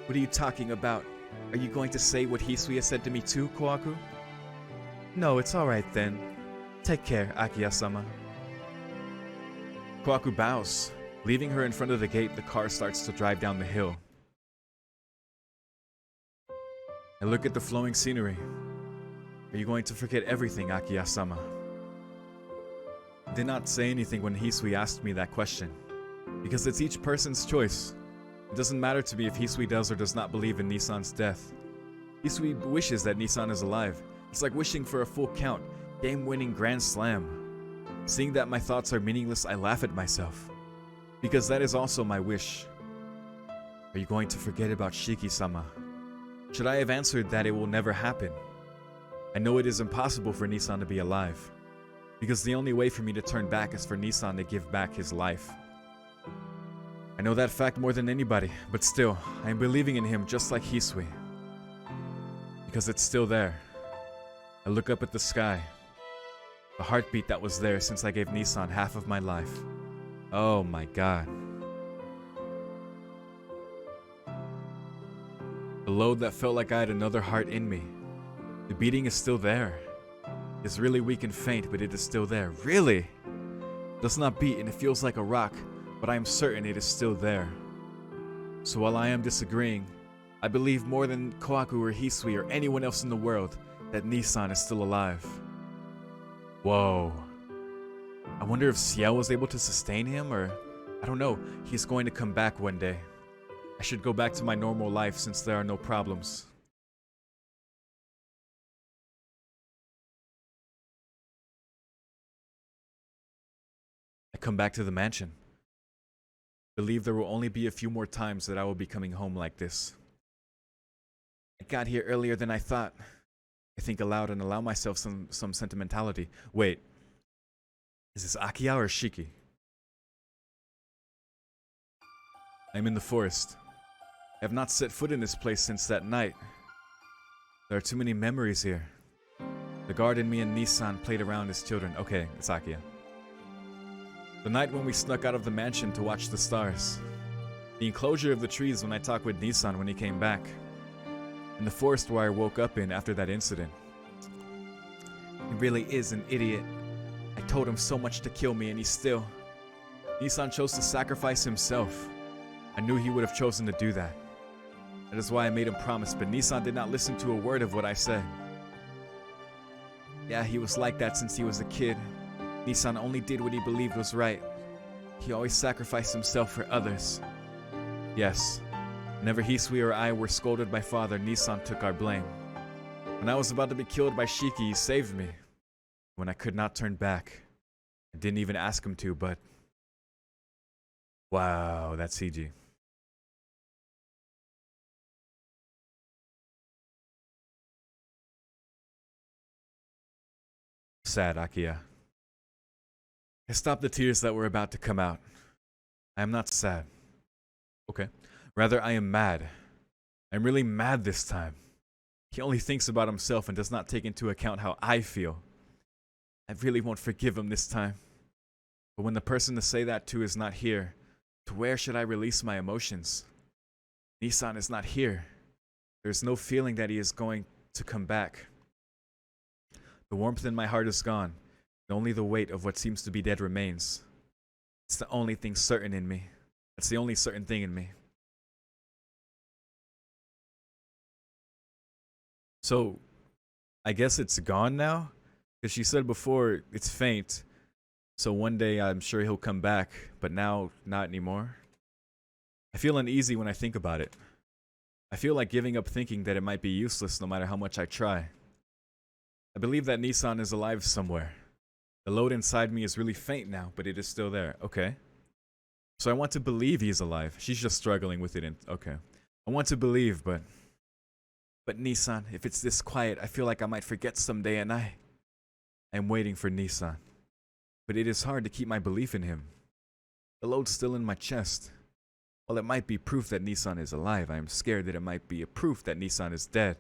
[SPEAKER 2] What are you talking about? Are you going to say what Hisui has said to me too, Kohaku?
[SPEAKER 3] No, it's alright then. Take care, Akiha-sama.
[SPEAKER 1] Kohaku bows. Leaving her in front of the gate, the car starts to drive down the hill. I look at the flowing scenery. Are you going to forget everything, Akiha-sama? I did not say anything when Hisui asked me that question, because it's each person's choice. It doesn't matter to me if Hisui does or does not believe in Nissan's death. Hisui wishes that Nissan is alive. It's like wishing for a full count, game-winning grand slam. Seeing that my thoughts are meaningless, I laugh at myself, because that is also my wish. Are you going to forget about Shiki-sama? Should I have answered that it will never happen? I know it is impossible for Nissan to be alive, because the only way for me to turn back is for Nissan to give back his life. I know that fact more than anybody, but still, I am believing in him just like Hisui. Because it's still there. I look up at the sky.
[SPEAKER 3] The heartbeat that was there since I gave Nissan half of my life. Oh my god. The load that felt like I had another heart in me. The beating is still there. It's really weak and faint, but it is still there. Really? It does not beat and it feels like a rock, but I am certain it is still there. So while I am disagreeing, I believe more than Kohaku or Hisui or anyone else in the world that Nissan is still alive. Whoa. I wonder if Ciel was able to sustain him, or I don't know, he's going to come back one day. I should go back to my normal life since there are no problems. I come back to the mansion. I believe there will only be a few more times that I will be coming home like this. I got here earlier than I thought. I think aloud and allow myself some sentimentality. Wait, is this Akiha or Shiki? I'm in the forest. I have not set foot in this place since that night. There are too many memories here. The guard and me and Nissan played around as children. Okay, it's Akiha. The night when we snuck out of the mansion to watch the stars. The enclosure of the trees when I talked with Nissan when he came back. And the forest where I woke up in after that incident. He really is an idiot. I told him so much to kill me and he still... Nissan chose to sacrifice himself. I knew he would have chosen to do that. That is why I made him promise, but Nissan did not listen to a word of what I said. Yeah, he was like that since he was a kid. Nissan only did what he believed was right. He always sacrificed himself for others. Yes, whenever Hisui or I were scolded by father, Nissan took our blame. When I was about to be killed by Shiki, he saved me. When I could not turn back. I didn't even ask him to, but... Wow, that's CG. Sad, Akiha. I stopped the tears that were about to come out. I am not sad. Okay. Rather, I am mad. I'm really mad this time. He only thinks about himself and does not take into account how I feel. I really won't forgive him this time. But when the person to say that to is not here, to where should I release my emotions? Nissan is not here. There's no feeling that he is going to come back. The warmth in my heart is gone, and only the weight of what seems to be dead remains. It's the only thing certain in me. That's the only certain thing in me. So, I guess it's gone now? Because she said before, it's faint. So one day I'm sure he'll come back, but now not anymore. I feel uneasy when I think about it. I feel like giving up thinking that it might be useless no matter how much I try. I believe that Nissan is alive somewhere. The load inside me is really faint now, but it is still there. Okay. So I want to believe he's alive. She's just struggling with it. Okay. I want to believe, but Nissan, if it's this quiet, I feel like I might forget someday, and I am waiting for Nissan. But it is hard to keep my belief in him. The load's still in my chest. While it might be proof that Nissan is alive, I am scared that it might be a proof that Nissan is dead.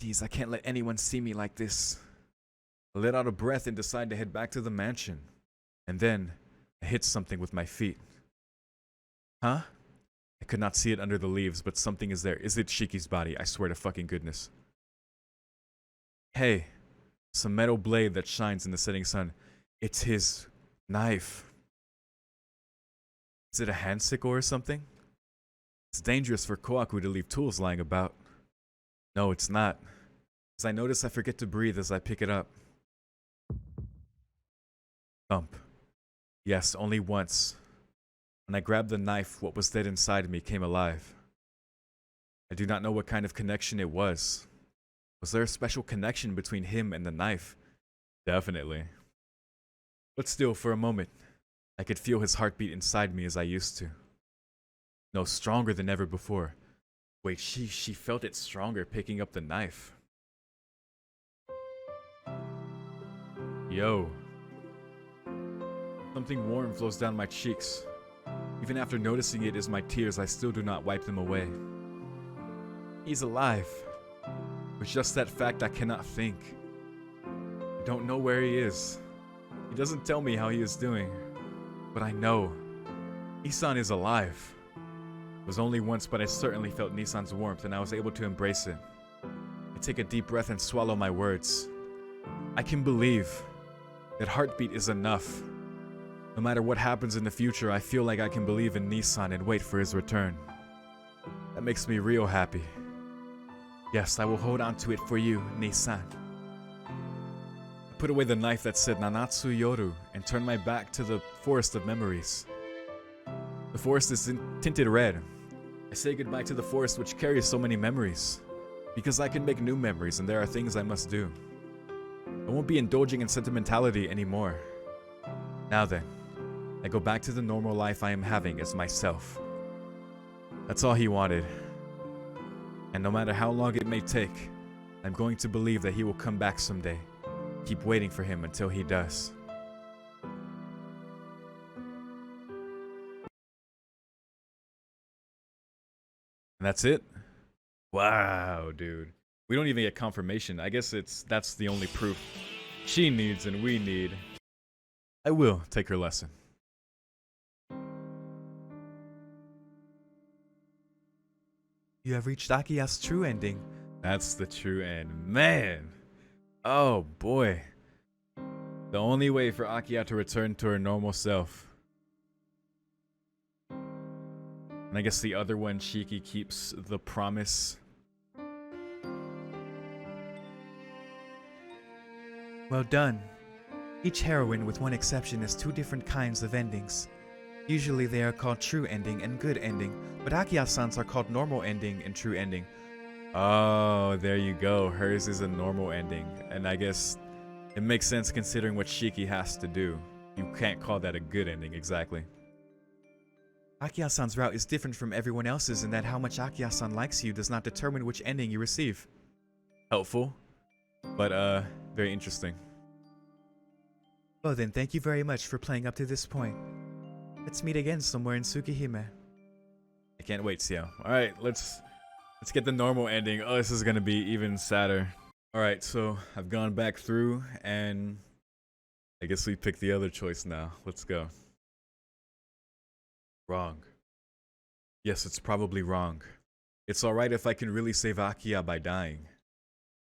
[SPEAKER 3] Jeez, I can't let anyone see me like this. I let out a breath and decide to head back to the mansion. And then, I hit something with my feet. Huh? I could not see it under the leaves, but something is there. Is it Shiki's body? I swear to fucking goodness. Hey, some metal blade that shines in the setting sun. It's his knife. Is it a hand sickle or something? It's dangerous for Kohaku to leave tools lying about. No, it's not. As I notice, I forget to breathe as I pick it up. Thump. Yes, only once. When I grabbed the knife, what was dead inside me came alive. I do not know what kind of connection it was. Was there a special connection between him and the knife? Definitely. But still, for a moment, I could feel his heartbeat inside me as I used to. No, stronger than ever before. Wait, she felt it stronger picking up the knife. Yo. Something warm flows down my cheeks. Even after noticing it as my tears, I still do not wipe them away. He's alive. With just that fact, I cannot think. I don't know where he is. He doesn't tell me how he is doing. But I know. Nissan is alive. It was only once, but I certainly felt Nissan's warmth and I was able to embrace it. I take a deep breath and swallow my words. I can believe that heartbeat is enough. No matter what happens in the future, I feel like I can believe in Nissan and wait for his return. That makes me real happy. Yes, I will hold on to it for you, Nissan. I put away the knife that said Nanatsu Yoru and turned my back to the forest of memories. The forest is tinted red. I say goodbye to the forest which carries so many memories. Because I can make new memories and there are things I must do. I won't be indulging in sentimentality anymore. Now then, I go back to the normal life I am having as myself. That's all he wanted. And no matter how long it may take, I'm going to believe that he will come back someday. Keep waiting for him until he does. And that's it? Wow, dude. We don't even get confirmation. I guess that's the only proof she needs and we need. I will take her lesson.
[SPEAKER 2] You have reached Akiha's true ending.
[SPEAKER 3] That's the true end. Man! Oh boy. The only way for Akiha to return to her normal self. And I guess the other one, Shiki, keeps the promise.
[SPEAKER 2] Well done. Each heroine, with one exception, has two different kinds of endings. Usually they are called true ending and good ending, but Akiha-san's are called normal ending and true ending.
[SPEAKER 3] Oh, there you go. Hers is a normal ending. And I guess it makes sense considering what Shiki has to do. You can't call that a good ending, exactly.
[SPEAKER 2] Akiha-san's route is different from everyone else's in that how much Akiha-san likes you does not determine which ending you receive.
[SPEAKER 3] Helpful, but very interesting.
[SPEAKER 2] Well then, thank you very much for playing up to this point. Let's meet again somewhere in Tsukihime.
[SPEAKER 3] I can't wait, Xiao. Alright, let's get the normal ending. Oh, this is gonna be even sadder. Alright, so I've gone back through and I guess we pick the other choice now. Let's go. Wrong. Yes, it's probably wrong. It's alright if I can really save Akiha by dying.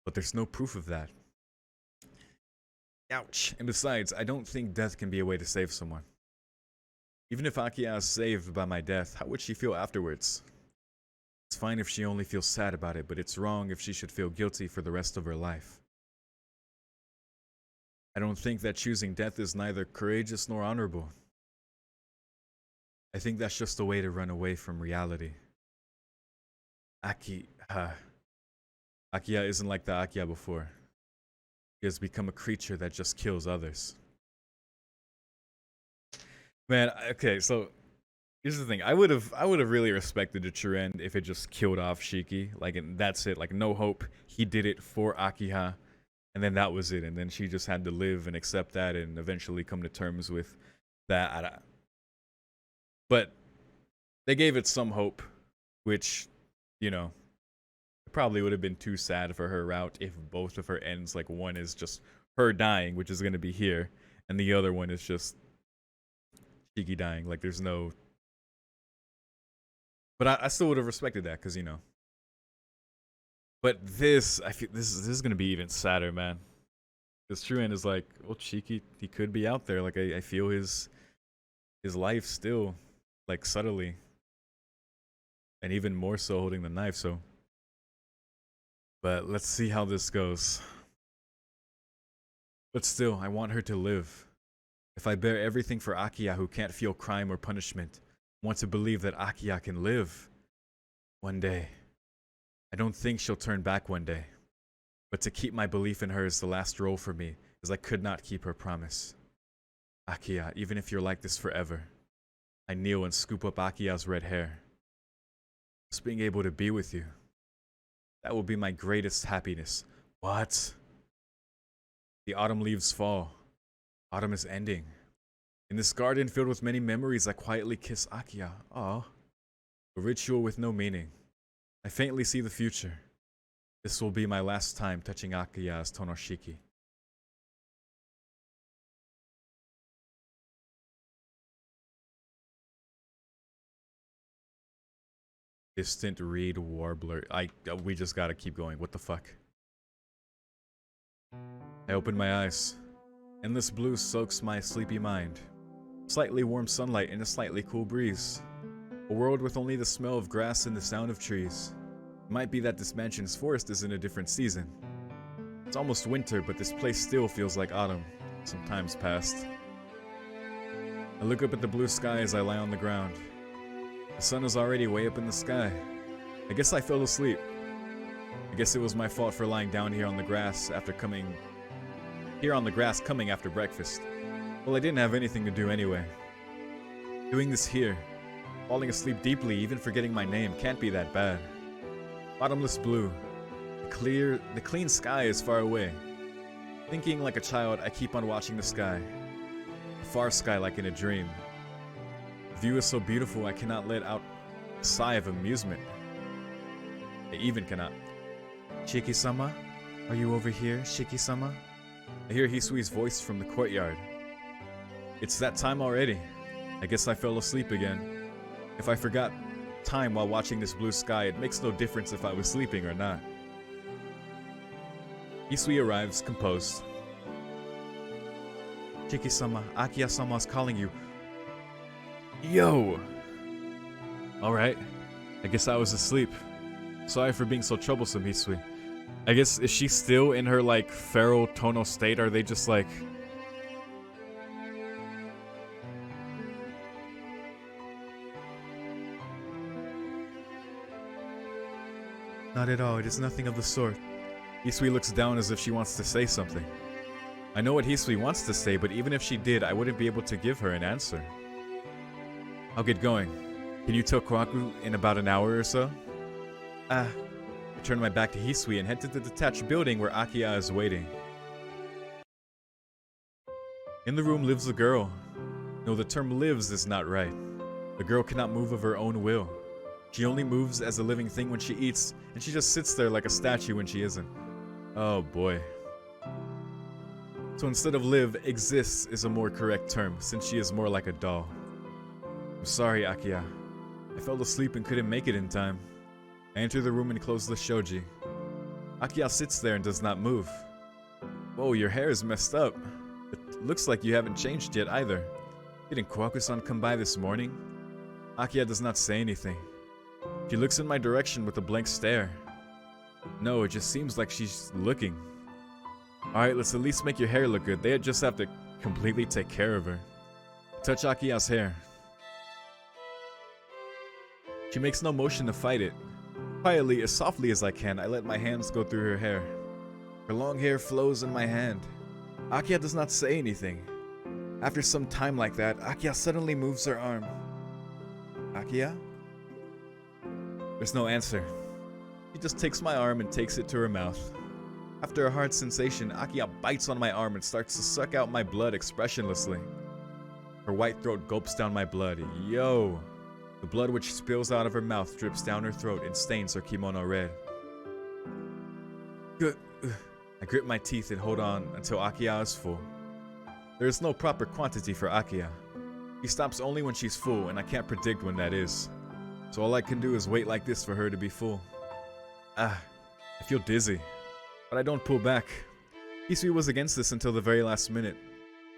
[SPEAKER 3] But there's no proof of that. Ouch. And besides, I don't think death can be a way to save someone. Even if Akiha is saved by my death, how would she feel afterwards? It's fine if she only feels sad about it, but it's wrong if she should feel guilty for the rest of her life. I don't think that choosing death is neither courageous nor honorable. I think that's just a way to run away from reality. Akiha isn't like the Akiha before. He has become a creature that just kills others. Man, okay, so here's the thing. I would have really respected the true end if it just killed off Shiki. Like, and that's it. Like, no hope. He did it for Akiha, and then that was it. And then she just had to live and accept that and eventually come to terms with that. But they gave it some hope, which, you know, it probably would have been too sad for her route if both of her ends, like one is just her dying, which is going to be here, and the other one is just Shiki dying. Like, there's no... But I still would have respected that, because, you know. But this, I feel this is going to be even sadder, man. This true end is like, well, Shiki, he could be out there. Like, I feel his life still, like, subtly. And even more so holding the knife, so... But let's see how this goes. But still, I want her to live. If I bear everything for Akiha, who can't feel crime or punishment, I want to believe that Akiha can live. One day. I don't think she'll turn back one day. But to keep my belief in her is the last role for me, as I could not keep her promise. Akiha, even if you're like this forever. I kneel and scoop up Akiha's red hair. Just being able to be with you. That will be my greatest happiness. What? The autumn leaves fall. Autumn is ending. In this garden filled with many memories, I quietly kiss Akiha. Aw. A ritual with no meaning. I faintly see the future. This will be my last time touching Akiha's Tonoshiki.
[SPEAKER 1] Distant reed warbler. We just gotta keep going. What the fuck? I open my eyes. Endless blue soaks my sleepy mind. Slightly warm sunlight and a slightly cool breeze. A world with only the smell of grass and the sound of trees. It might be that this mansion's forest is in a different season. It's almost winter, but this place still feels like autumn. Some time's passed. I look up at the blue sky as I lie on the ground. The sun is already way up in the sky. I guess I fell asleep. I guess it was my fault for lying down here on the grass coming after breakfast. Well, I didn't have anything to do anyway. Doing this here, falling asleep deeply, even forgetting my name, can't be that bad. Bottomless blue. The clean sky is far away. Thinking like a child, I keep on watching the sky. A far sky like in a dream. The view is so beautiful I cannot let out a sigh of amusement. I even cannot.
[SPEAKER 2] Shiki-sama? Are you over here, Shiki-sama?
[SPEAKER 1] I hear Hisui's voice from the courtyard. It's that time already. I guess I fell asleep again. If I forgot time while watching this blue sky, it makes no difference if I was sleeping or not. Hisui arrives, composed.
[SPEAKER 2] Shiki-sama, Akiha-sama is calling you.
[SPEAKER 1] Yo! Alright. I guess I was asleep. Sorry for being so troublesome, Hisui. I guess, is she still in her, like, feral tonal state? Are they just, like...
[SPEAKER 2] Not at all, it is nothing of the sort.
[SPEAKER 1] Hisui looks down as if she wants to say something. I know what Hisui wants to say, but even if she did, I wouldn't be able to give her an answer. I'll get going. Can you tell Kwaku in about an hour or so? I turn my back to Hisui and head to the detached building where Akiha is waiting. In the room lives a girl. No, the term lives is not right. The girl cannot move of her own will. She only moves as a living thing when she eats, and she just sits there like a statue when she isn't. Oh boy. So instead of live, exists is a more correct term, since she is more like a doll. I'm sorry, Akiha. I fell asleep and couldn't make it in time. I enter the room and close the shoji. Akiha sits there and does not move. Whoa, your hair is messed up. It looks like you haven't changed yet either. Didn't Kwaku-san come by this morning? Akiha does not say anything. She looks in my direction with a blank stare. No, it just seems like she's looking. Alright, let's at least make your hair look good. They just have to completely take care of her. Touch Akiha's hair. She makes no motion to fight it. Quietly, as softly as I can, I let my hands go through her hair. Her long hair flows in my hand. Akiha does not say anything. After some time like that, Akiha suddenly moves her arm. Akiha? There's no answer. She just takes my arm and takes it to her mouth. After a hard sensation, Akiha bites on my arm and starts to suck out my blood expressionlessly. Her white throat gulps down my blood. Yo! The blood which spills out of her mouth drips down her throat and stains her kimono red. Good. I grip my teeth and hold on until Akiha is full. There is no proper quantity for Akiha. She stops only when she's full, and I can't predict when that is. So all I can do is wait like this for her to be full. I feel dizzy, but I don't pull back. Hisui was against this until the very last minute.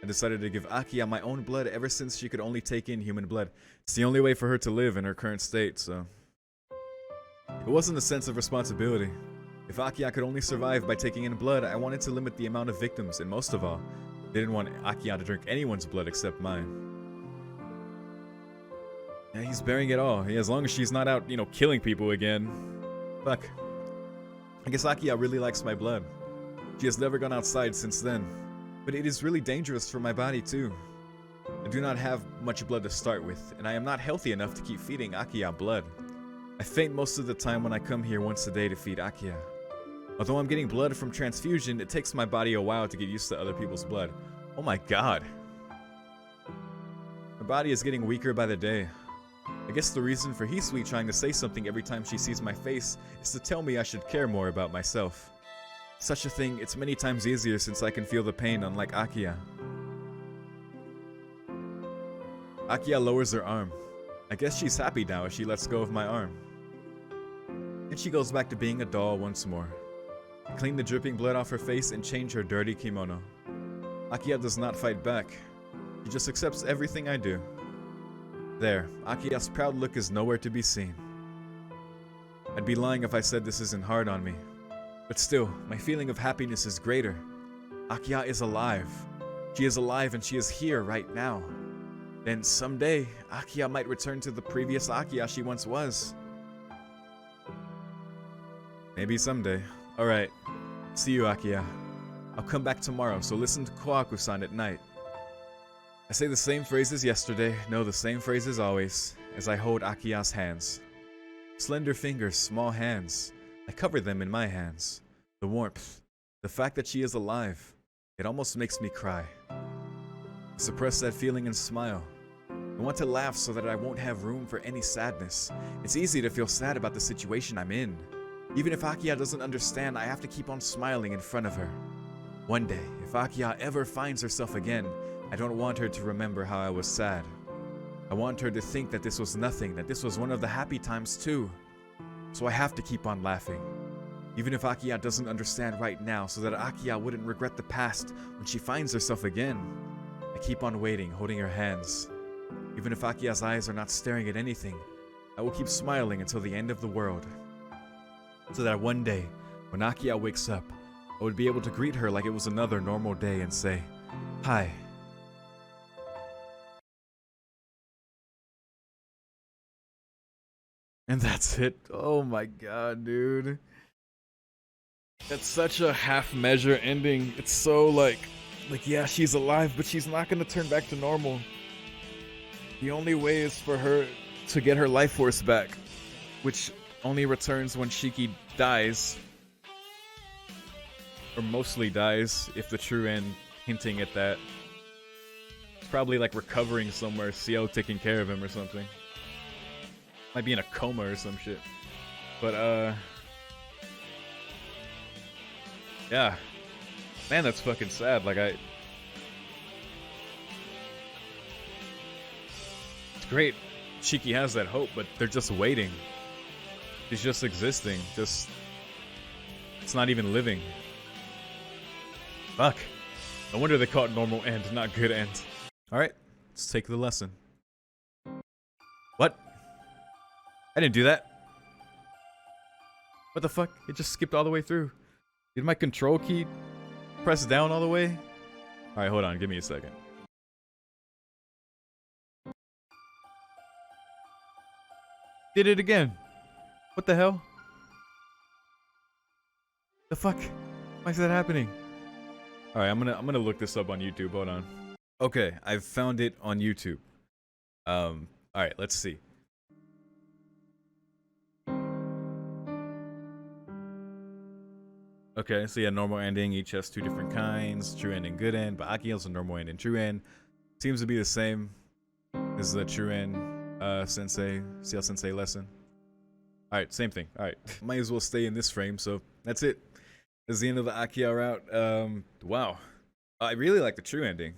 [SPEAKER 1] I decided to give Akiha my own blood ever since she could only take in human blood. It's the only way for her to live in her current state, so... It wasn't a sense of responsibility. If Akiha could only survive by taking in blood, I wanted to limit the amount of victims, and most of all, I didn't want Akiha to drink anyone's blood except mine. Yeah, he's bearing it all. Yeah, as long as she's not out, killing people again. Fuck. I guess Akiha really likes my blood. She has never gone outside since then. But it is really dangerous for my body too. I do not have much blood to start with, and I am not healthy enough to keep feeding Akiha blood. I faint most of the time when I come here once a day to feed Akiha. Although I'm getting blood from transfusion, it takes my body a while to get used to other people's blood. Oh my god. My body is getting weaker by the day. I guess the reason for Hisui trying to say something every time she sees my face is to tell me I should care more about myself. Such a thing, it's many times easier since I can feel the pain, unlike Akiha. Akiha lowers her arm. I guess she's happy now as she lets go of my arm. And she goes back to being a doll once more. I clean the dripping blood off her face and change her dirty kimono. Akiha does not fight back. She just accepts everything I do. There, Akiha's proud look is nowhere to be seen. I'd be lying if I said this isn't hard on me. But still, my feeling of happiness is greater. Akiha is alive. She is alive and she is here right now. Then someday, Akiha might return to the previous Akiha she once was. Maybe someday. Alright. See you, Akiha. I'll come back tomorrow, so listen to Kohaku-san at night. I say the same phrases yesterday, no, the same phrases always, as I hold Akiha's hands. Slender fingers, small hands. I cover them in my hands. The warmth, the fact that she is alive, it almost makes me cry. I suppress that feeling and smile. I want to laugh so that I won't have room for any sadness. It's easy to feel sad about the situation I'm in. Even if Akiha doesn't understand, I have to keep on smiling in front of her. One day, if Akiha ever finds herself again, I don't want her to remember how I was sad. I want her to think that this was nothing, that this was one of the happy times too. So I have to keep on laughing. Even if Akiha doesn't understand right now, so that Akiha wouldn't regret the past when she finds herself again. I keep on waiting, holding her hands. Even if Akiha's eyes are not staring at anything, I will keep smiling until the end of the world. So that one day, when Akiha wakes up, I would be able to greet her like it was another normal day and say, "Hi." And that's it. Oh my god, dude. That's such a half-measure ending. It's so like, yeah, she's alive, but she's not gonna turn back to normal. The only way is for her to get her life force back, which only returns when Shiki dies. Or mostly dies, if the true end hinting at that. It's probably like recovering somewhere, Ciel taking care of him or something. Might be in a coma or some shit. But, yeah. Man, that's fucking sad. Like, it's great. Shiki has that hope, but they're just waiting. She's just existing. It's not even living. Fuck. No wonder they call it normal end, not good end. Alright, let's take the lesson. What? I didn't do that. What the fuck? It just skipped all the way through. Did my control key press down all the way? Alright, hold on. Give me a second. Did it again. What the hell? The fuck? Why is that happening? Alright, I'm gonna look this up on YouTube. Hold on. Okay, I've found it on YouTube. Alright, let's see. Okay, so yeah, normal ending, each has two different kinds, true end and good end, but Akiha's a normal end and true end. Seems to be the same as the true end sensei, Ciel-sensei lesson. Alright, same thing. Alright, might as well stay in this frame, so that's it. That's the end of the Akiha route. Wow. I really like the true ending.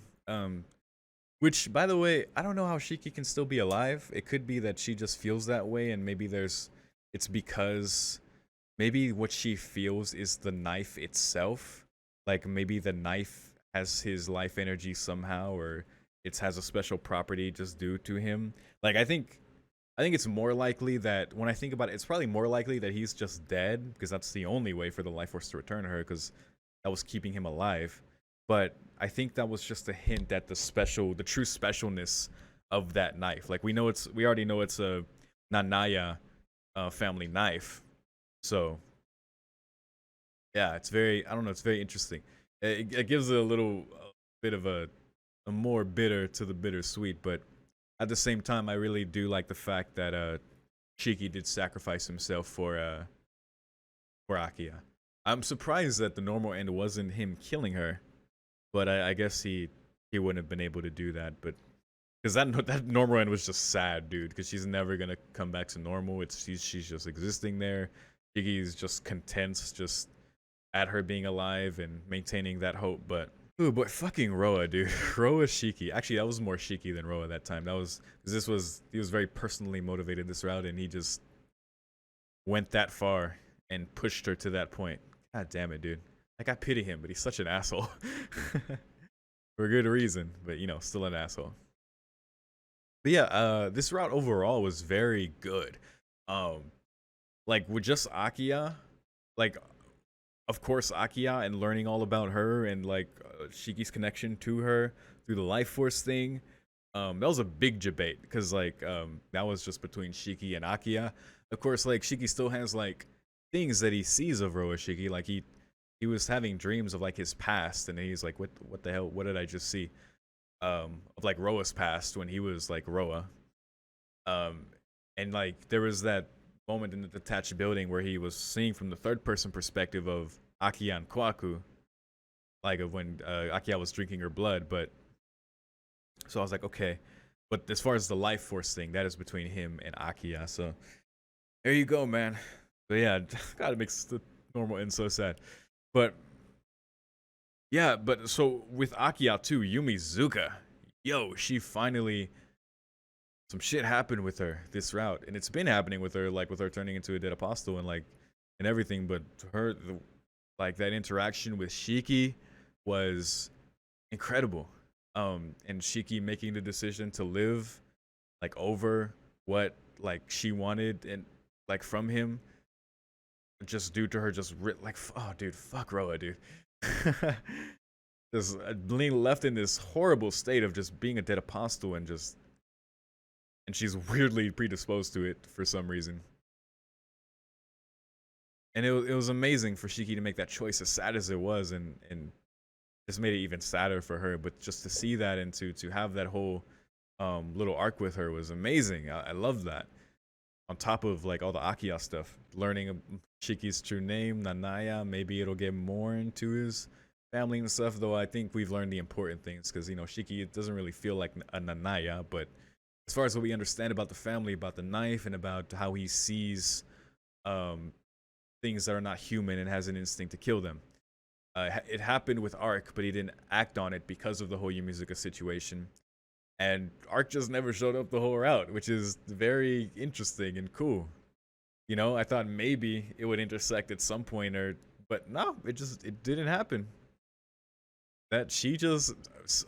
[SPEAKER 1] Which, by the way, I don't know how Shiki can still be alive. It could be that she just feels that way, and maybe it's because maybe what she feels is the knife itself. Like, maybe the knife has his life energy somehow, or it has a special property just due to him. Like, I think it's more likely that, when I think about it, it's probably more likely that he's just dead, because that's the only way for the life force to return to her, because that was keeping him alive. But I think that was just a hint at the true specialness of that knife. Like, we already know it's a Nanaya family knife. So, yeah, it's very interesting. It gives it a little bit of a more bitter to the bittersweet, but at the same time, I really do like the fact that Shiki did sacrifice himself for Akiha. I'm surprised that the normal end wasn't him killing her, but I guess he wouldn't have been able to do that. But because that normal end was just sad, dude. Because she's never gonna come back to normal. She's just existing there. Shiki's just content, just at her being alive and maintaining that hope. But ooh, boy, fucking Roa, dude. Roa Shiki. Actually, that was more Shiki than Roa that time. That was because he was very personally motivated this route, and he just went that far and pushed her to that point. God damn it, dude. Like, I pity him, but he's such an asshole. For good reason, but you know, still an asshole. But yeah, this route overall was very good. Like with just Akiha, like of course Akiha and learning all about her and like Shiki's connection to her through the life force thing. That was a big debate because like that was just between Shiki and Akiha. Of course, like Shiki still has like things that he sees of Roa Shiki. Like he was having dreams of like his past, and he's like, what the hell? What did I just see? Of like Roa's past when he was like Roa. And like there was that moment in the detached building where he was seeing from the third person perspective of Akiha and Kwaku, like of when Akiha was drinking her blood. But so I was like, okay, but as far as the life force thing, that is between him and Akiha. So there you go, man. But yeah, God, it makes the normal end so sad. But yeah, but so with Akiha too, Yumizuka, yo, she finally, some shit happened with her this route, and it's been happening with her, like with her turning into a dead apostle and like and everything. But her, like that interaction with Shiki was incredible. And Shiki making the decision to live like over what like she wanted and like from him, just due to her just like, oh dude, fuck Roa, dude. Just being left in this horrible state of just being a dead apostle and just, and she's weirdly predisposed to it for some reason. And it was amazing for Shiki to make that choice, as sad as it was, and just made it even sadder for her. But just to see that and to have that whole little arc with her was amazing. I love that. On top of like all the Akiha stuff, learning Shiki's true name, Nanaya, maybe it'll get more into his family and stuff. Though I think we've learned the important things because you know Shiki, it doesn't really feel like a Nanaya, but as far as what we understand about the family, about the knife, and about how he sees things that are not human and has an instinct to kill them. It happened with Ark, but he didn't act on it because of the whole Yumizuka situation. And Ark just never showed up the whole route, which is very interesting and cool. You know, I thought maybe it would intersect at some point, but no, it didn't happen. That she just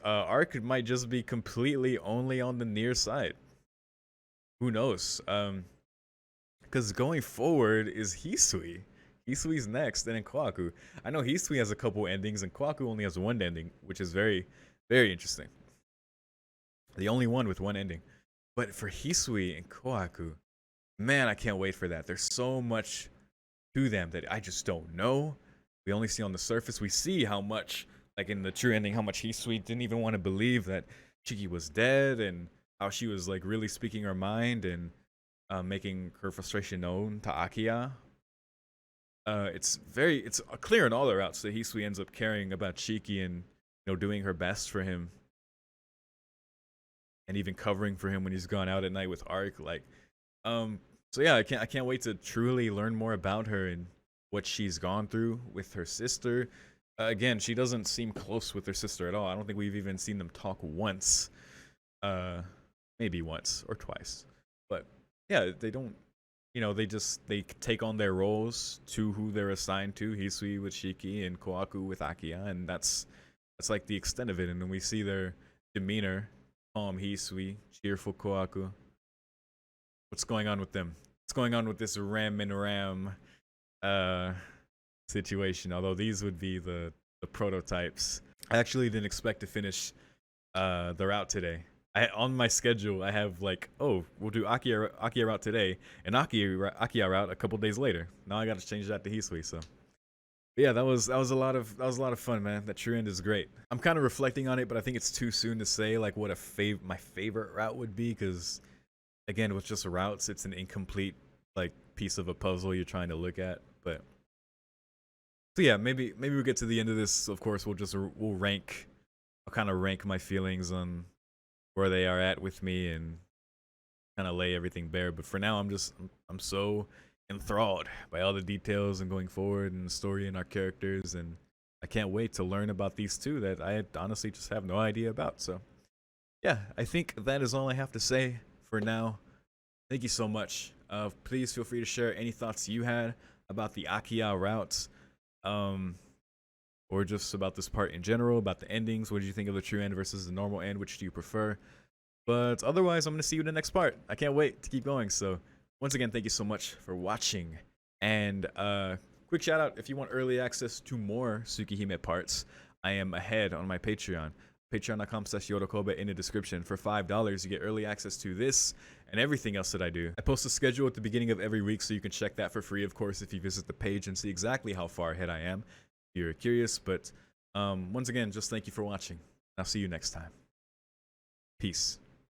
[SPEAKER 1] Ark might just be completely only on the near side. Who knows? Because going forward is Hisui. Hisui's next, and then Kwaku. I know Hisui has a couple endings, and Kwaku only has one ending, which is very, very interesting. The only one with one ending. But for Hisui and Kwaku, man, I can't wait for that. There's so much to them that I just don't know. We only see on the surface. We see how much, like in the true ending, how much Hisui didn't even want to believe that Shiki was dead, and how she was like really speaking her mind and making her frustration known to Akiha. It's clear in all the routes that Hisui ends up caring about Shiki and doing her best for him, and even covering for him when he's gone out at night with Ark. Like, so yeah, I can't wait to truly learn more about her and what she's gone through with her sister. Again, she doesn't seem close with her sister at all. I don't think we've even seen them talk once, maybe once or twice. But yeah, they don't. They take on their roles to who they're assigned to. Hisui with Shiki and Kwaku with Akiha, and that's like the extent of it. And then we see their demeanor: calm Hisui, cheerful Kwaku. What's going on with them? What's going on with this Ram and Ram situation? Although these would be the prototypes. I actually didn't expect to finish the route today. On my schedule, I have like, oh, we'll do Akiha route today, and Akiha route a couple days later. Now I got to change that to Hisui. So, but yeah, that was a lot of fun, man. That true end is great. I'm kind of reflecting on it, but I think it's too soon to say like what my favorite route would be, because again, with just routes, it's an incomplete like piece of a puzzle you're trying to look at. But so yeah, maybe we'll get to the end of this. Of course, we'll rank. I'll kind of rank my feelings on where they are at with me and kind of lay everything bare. But for now, I'm so enthralled by all the details and going forward and the story and our characters, and I can't wait to learn about these two that I honestly just have no idea about. So yeah, I think that is all I have to say for now. Thank you so much Please feel free to share any thoughts you had about the Akiha route, or just about this part in general, about the endings. What did you think of the true end versus the normal end? Which do you prefer? But otherwise, I'm going to see you in the next part. I can't wait to keep going. So once again, thank you so much for watching. And quick shout out, if you want early access to more Tsukihime parts, I am ahead on my Patreon. Patreon.com/YOROKOBE in the description. For $5, you get early access to this and everything else that I do. I post a schedule at the beginning of every week, so you can check that for free, of course, if you visit the page and see exactly how far ahead I am. If you're curious, but once again, just thank you for watching. I'll see you next time. Peace.